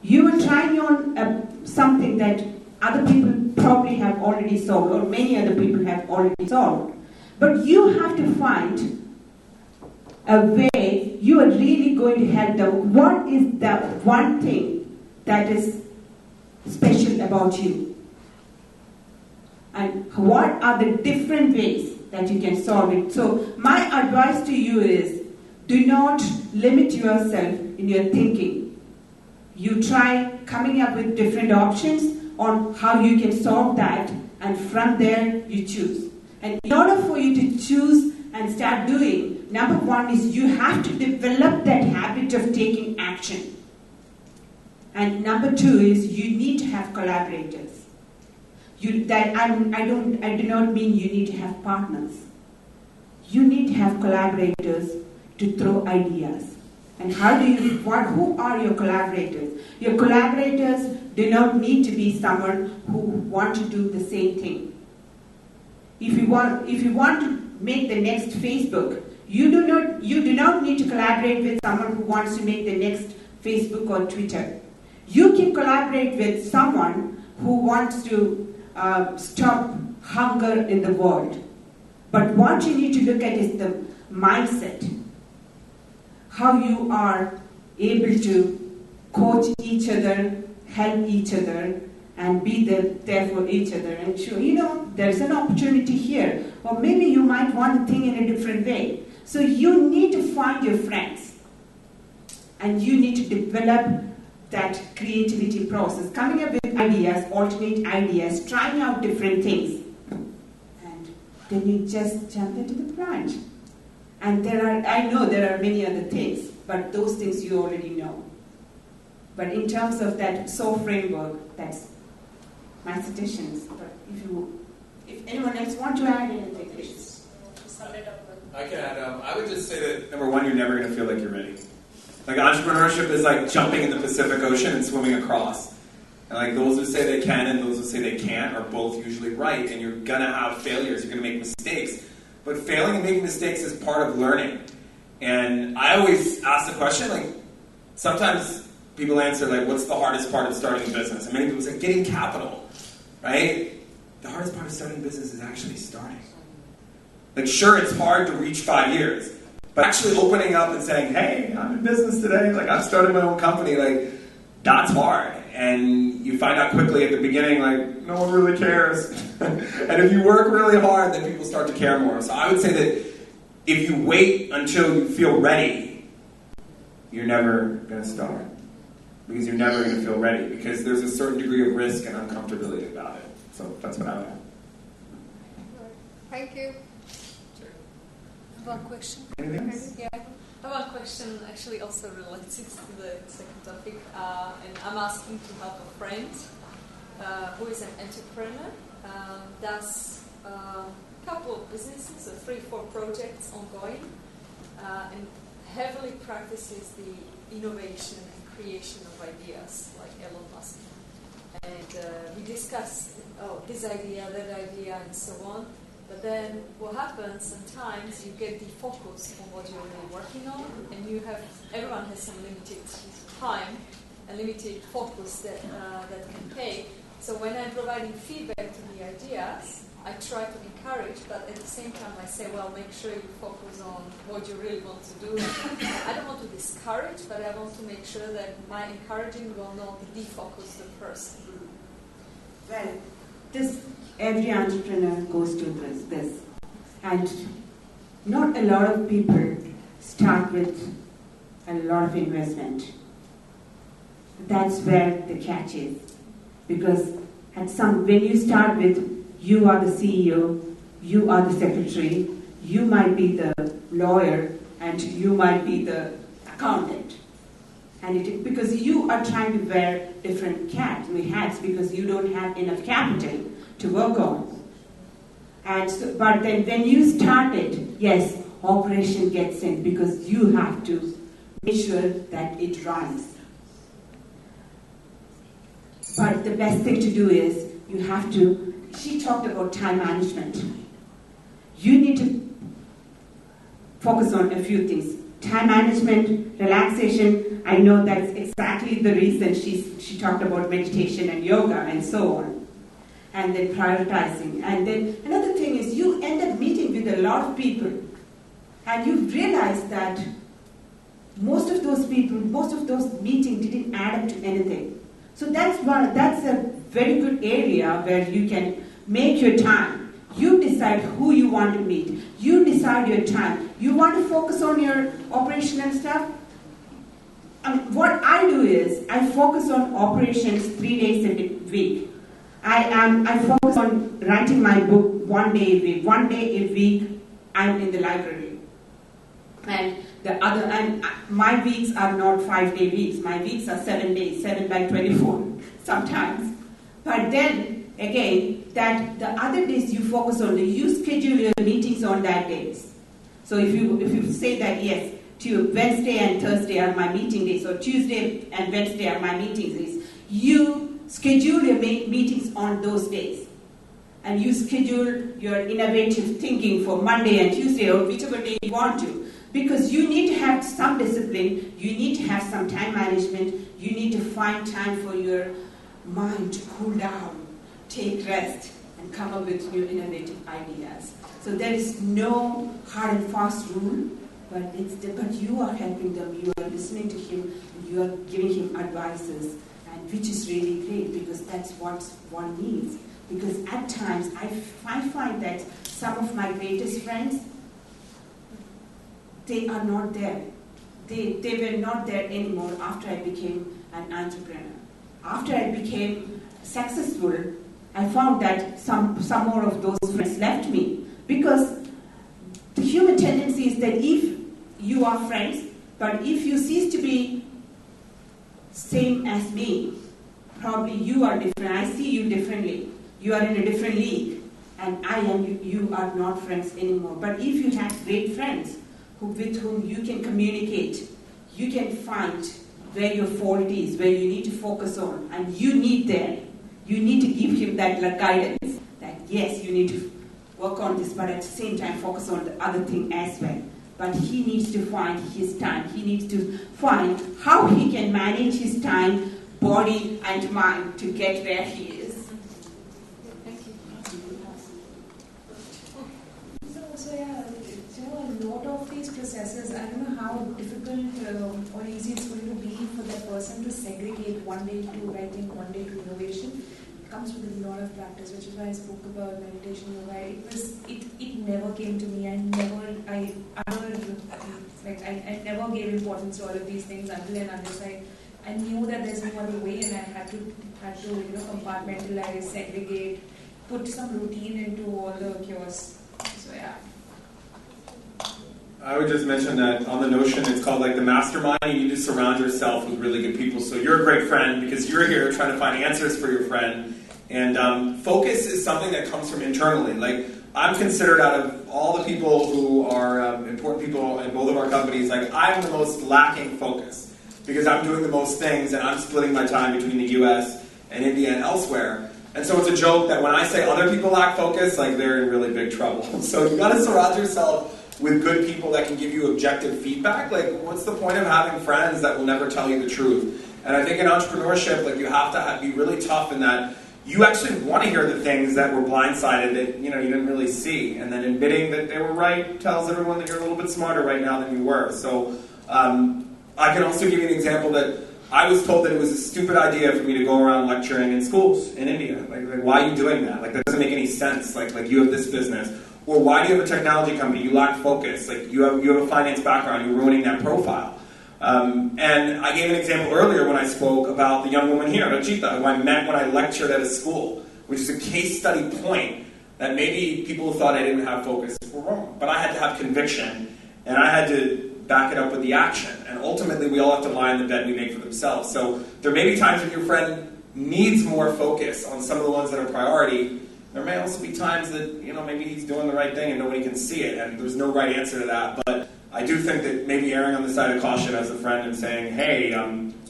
You are trying on something that other people probably have already solved, or many other people have already solved. But you have to find a way you are really going to help them. What is the one thing that is special about you? And what are the different ways that you can solve it? So my advice to you is, do not limit yourself in your thinking. You try coming up with different options on how you can solve that, and from there you choose. And in order for you to choose and start doing, number one is you have to develop that habit of taking action. And number two is you need to have collaborators. I do not mean you need to have partners. You need to have collaborators to throw ideas. And who are your collaborators? Your collaborators do not need to be someone who want to do the same thing. If you want to make the next Facebook, you do not need to collaborate with someone who wants to make the next Facebook or Twitter. You can collaborate with someone who wants to stop hunger in the world. But what you need to look at is the mindset. How you are able to coach each other, help each other, and be there for each other. And show, there's an opportunity here. Or maybe you might want to think in a different way. So you need to find your friends. And you need to develop that creativity process. Coming up with ideas, alternate ideas, trying out different things. And then you just jump into the branch. And I know there are many other things, but those things you already know. But in terms of that SOAR framework, that's my suggestions. But if anyone else wants to add anything, please. I can add. I would just say that, number one, you're never going to feel like you're ready. Like, entrepreneurship is like jumping in the Pacific Ocean and swimming across. And like those who say they can and those who say they can't are both usually right. And you're going to have failures. You're going to make mistakes. But failing and making mistakes is part of learning. And I always ask the question, like, sometimes people answer, like, what's the hardest part of starting a business? And many people say, getting capital, right? The hardest part of starting a business is actually starting. Like, sure, it's hard to reach 5 years. But actually opening up and saying, hey, I'm in business today. Like, I've started my own company. Like, that's hard. And you find out quickly at the beginning, like, no one really cares. And if you work really hard, then people start to care more. So I would say that if you wait until you feel ready, you're never going to start. Because you're never going to feel ready. Because there's a certain degree of risk and uncomfortability about it. So that's what I would add. Thank you. One question. Anything else? Yeah. I have one question actually also related to the second topic. And I'm asking to help a friend who is an entrepreneur, does a couple of businesses, so 3-4 projects ongoing, and heavily practices the innovation and creation of ideas like Elon Musk. And we discuss this idea, that idea, and so on. But then what happens sometimes you get defocused on what you're really working on, and everyone has some limited time and limited focus that can take. So when I'm providing feedback to the ideas, I try to encourage, but at the same time I say, well, make sure you focus on what you really want to do. I don't want to discourage, but I want to make sure that my encouraging will not defocus the person. Well, every entrepreneur goes through this. And not a lot of people start with a lot of investment. That's where the catch is. Because when you start with, you are the CEO, you are the secretary, you might be the lawyer, and you might be the accountant. And because you are trying to wear different hats because you don't have enough capital to work on. But then when you start it, yes, operation gets in because you have to make sure that it runs. But the best thing to do is you have to, she talked about time management. You need to focus on a few things. time management, relaxation. I know that's exactly the reason she talked about meditation and yoga and so on. And then prioritizing. And then another thing is you end up meeting with a lot of people and you realize that most of those people, most of those meetings didn't add up to anything. So that's a very good area where you can make your time. You decide who you want to meet. You decide your time. You want to focus on your operational stuff? What I do is I focus on operations 3 days a week. I focus on writing my book 1 day a week. 1 day a week I'm in the library. And my weeks are not 5-day weeks. My weeks are 7 days, 7 by 24 sometimes. But then again, that the other days you focus on, you schedule your meetings on that days. So if you say that yes, Wednesday and Thursday are my meeting days, or Tuesday and Wednesday are my meeting days, you schedule your meetings on those days. And you schedule your innovative thinking for Monday and Tuesday or whichever day you want to. Because you need to have some discipline, you need to have some time management, you need to find time for your mind to cool down, take rest, and come up with new innovative ideas. So there is no hard and fast rule, but you are helping them, you are listening to him, and you are giving him advices, and which is really great because that's what one needs. Because at times I find that some of my greatest friends, they are not there. They were not there anymore after I became an entrepreneur. After I became successful, I found that some more of those friends left me. Because the human tendency is that if you are friends, but if you cease to be same as me, probably you are different. I see you differently. You are in a different league. And you are not friends anymore. But if you have great friends, with whom you can communicate, you can find where your fault is, where you need to focus on, and you need to give him that guidance, that yes, you need to work on this, but at the same time focus on the other thing as well. But he needs to find his time, he needs to find how he can manage his time, body and mind to get where he is. So yeah, a lot of these processes, I don't know how difficult or easy it's going to be for that person to segregate 1 day to writing, 1 day to innovation. It comes with a lot of practice, which is why I spoke about meditation yoga. It never came to me. I never gave importance to all of these things until and unless I knew that there's no other way, and I had to compartmentalize, segregate, put some routine into all the chaos. So yeah. I would just mention that on the Notion, it's called like the mastermind. You need to surround yourself with really good people. So you're a great friend because you're here trying to find answers for your friend. And focus is something that comes from internally. Like I'm considered out of all the people who are important people in both of our companies, like I'm the most lacking focus because I'm doing the most things and I'm splitting my time between the US and India and elsewhere. And so it's a joke that when I say other people lack focus, like they're in really big trouble. So you got to surround yourself with good people that can give you objective feedback. Like, what's the point of having friends that will never tell you the truth? And I think in entrepreneurship, like you have to be really tough in that you actually want to hear the things that were blindsided that you didn't really see, and then admitting that they were right tells everyone that you're a little bit smarter right now than you were. So I can also give you an example that I was told that it was a stupid idea for me to go around lecturing in schools in India. Like why are you doing that? Like that doesn't make any sense. Like you have this business. Or why do you have a technology company? You lack focus. Like you have a finance background. You're ruining that profile. And I gave an example earlier when I spoke about the young woman here, Rachita, who I met when I lectured at a school, which is a case study point that maybe people who thought I didn't have focus were wrong. But I had to have conviction, and I had to back it up with the action. And ultimately, we all have to lie in the bed we make for themselves. So there may be times when your friend needs more focus on some of the ones that are priority. There may also be times that, maybe he's doing the right thing and nobody can see it, and there's no right answer to that. But I do think that maybe erring on the side of caution as a friend and saying, hey,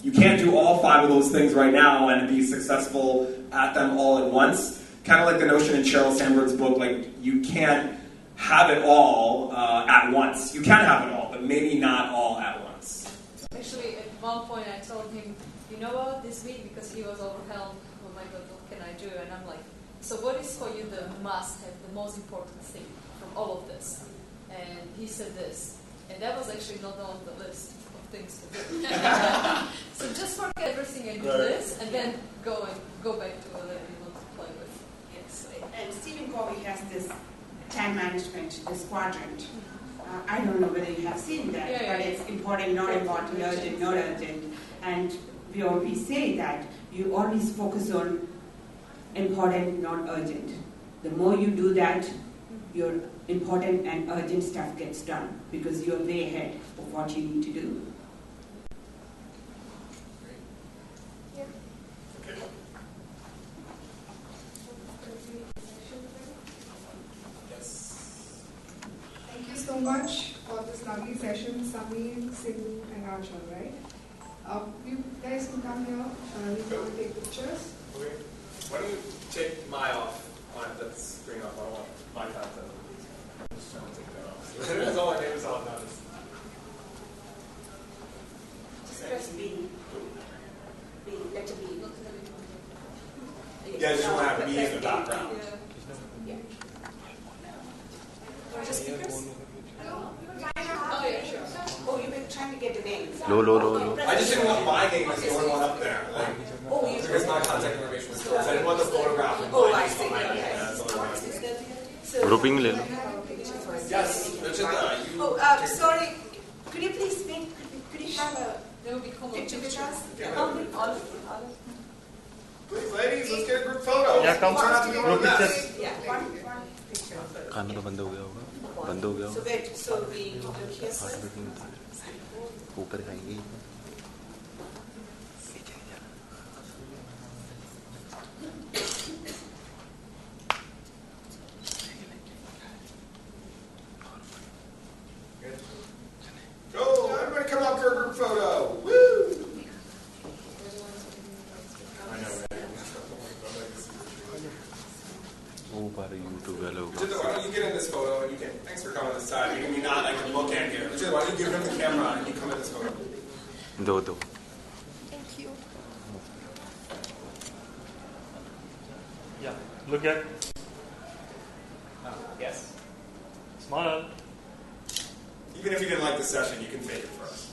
you can't do all 5 of those things right now and be successful at them all at once. Kind of like the notion in Sheryl Sandberg's book, like you can't have it all at once. You can have it all, but but maybe not all at once. Actually, at one point I told him, you know what, this week, because he was overwhelmed, oh my God, what can I do? And I'm like, so what is for you the must-have, the most important thing from all of this? And he said this. And that was actually not on the list of things to do. So just forget everything and do this, and then go back to whatever you want to play with. Yes, and Stephen Covey has this time management, this quadrant. I don't know whether you have seen that, but it's important, not important, urgent, not urgent. And we always say that you always focus on important, not urgent. The more you do that, your important and urgent stuff gets done because you're way ahead of what you need to do. Thank you so much for this lovely session, Sameer, Sindu, and Aanchal, right? You guys can come here. We will take pictures. Okay. Why don't you take my off? That's bring up. I don't want my content. I'm just trying to take that off. That's all our neighbors all notice. Just press B. B, letter B. Yeah, just want to have me in the background. Yeah. Just speakers? Oh, yeah, sure. Oh, you were trying to get the names. Low. I just didn't want my name as the only one up there. Like, because my contact information was closed. I didn't want the photograph of mine. I see. Grouping ले लो. Yes, sorry. Could you please could you have a picture with us? Please, ladies, let's get a group photo. Yeah, come. Try not to go Group on a mess. picture. Yeah, one picture. खाना तो बंद हो गया होगा. बंद हो गया So होगा. wait, so we look here first. ऊपर खाएंगे. Go, everybody come up for a group photo. Woo! I know, right? YouTube वालों को. Vijay, why don't you get in this photo and you can, thanks for coming to the side. You can be not like a look at here. Vijay, why don't you give him the camera and you come in this photo. दो. Thank you. Yeah, look at. Yes. Smile. Even if you didn't like the session, you can fake it for us.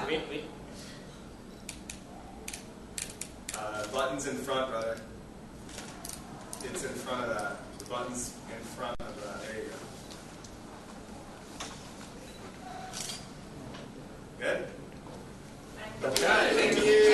Wait. Buttons in front, brother. It's in front of that. The button's in front of that. There you go. Good? Okay, thank you.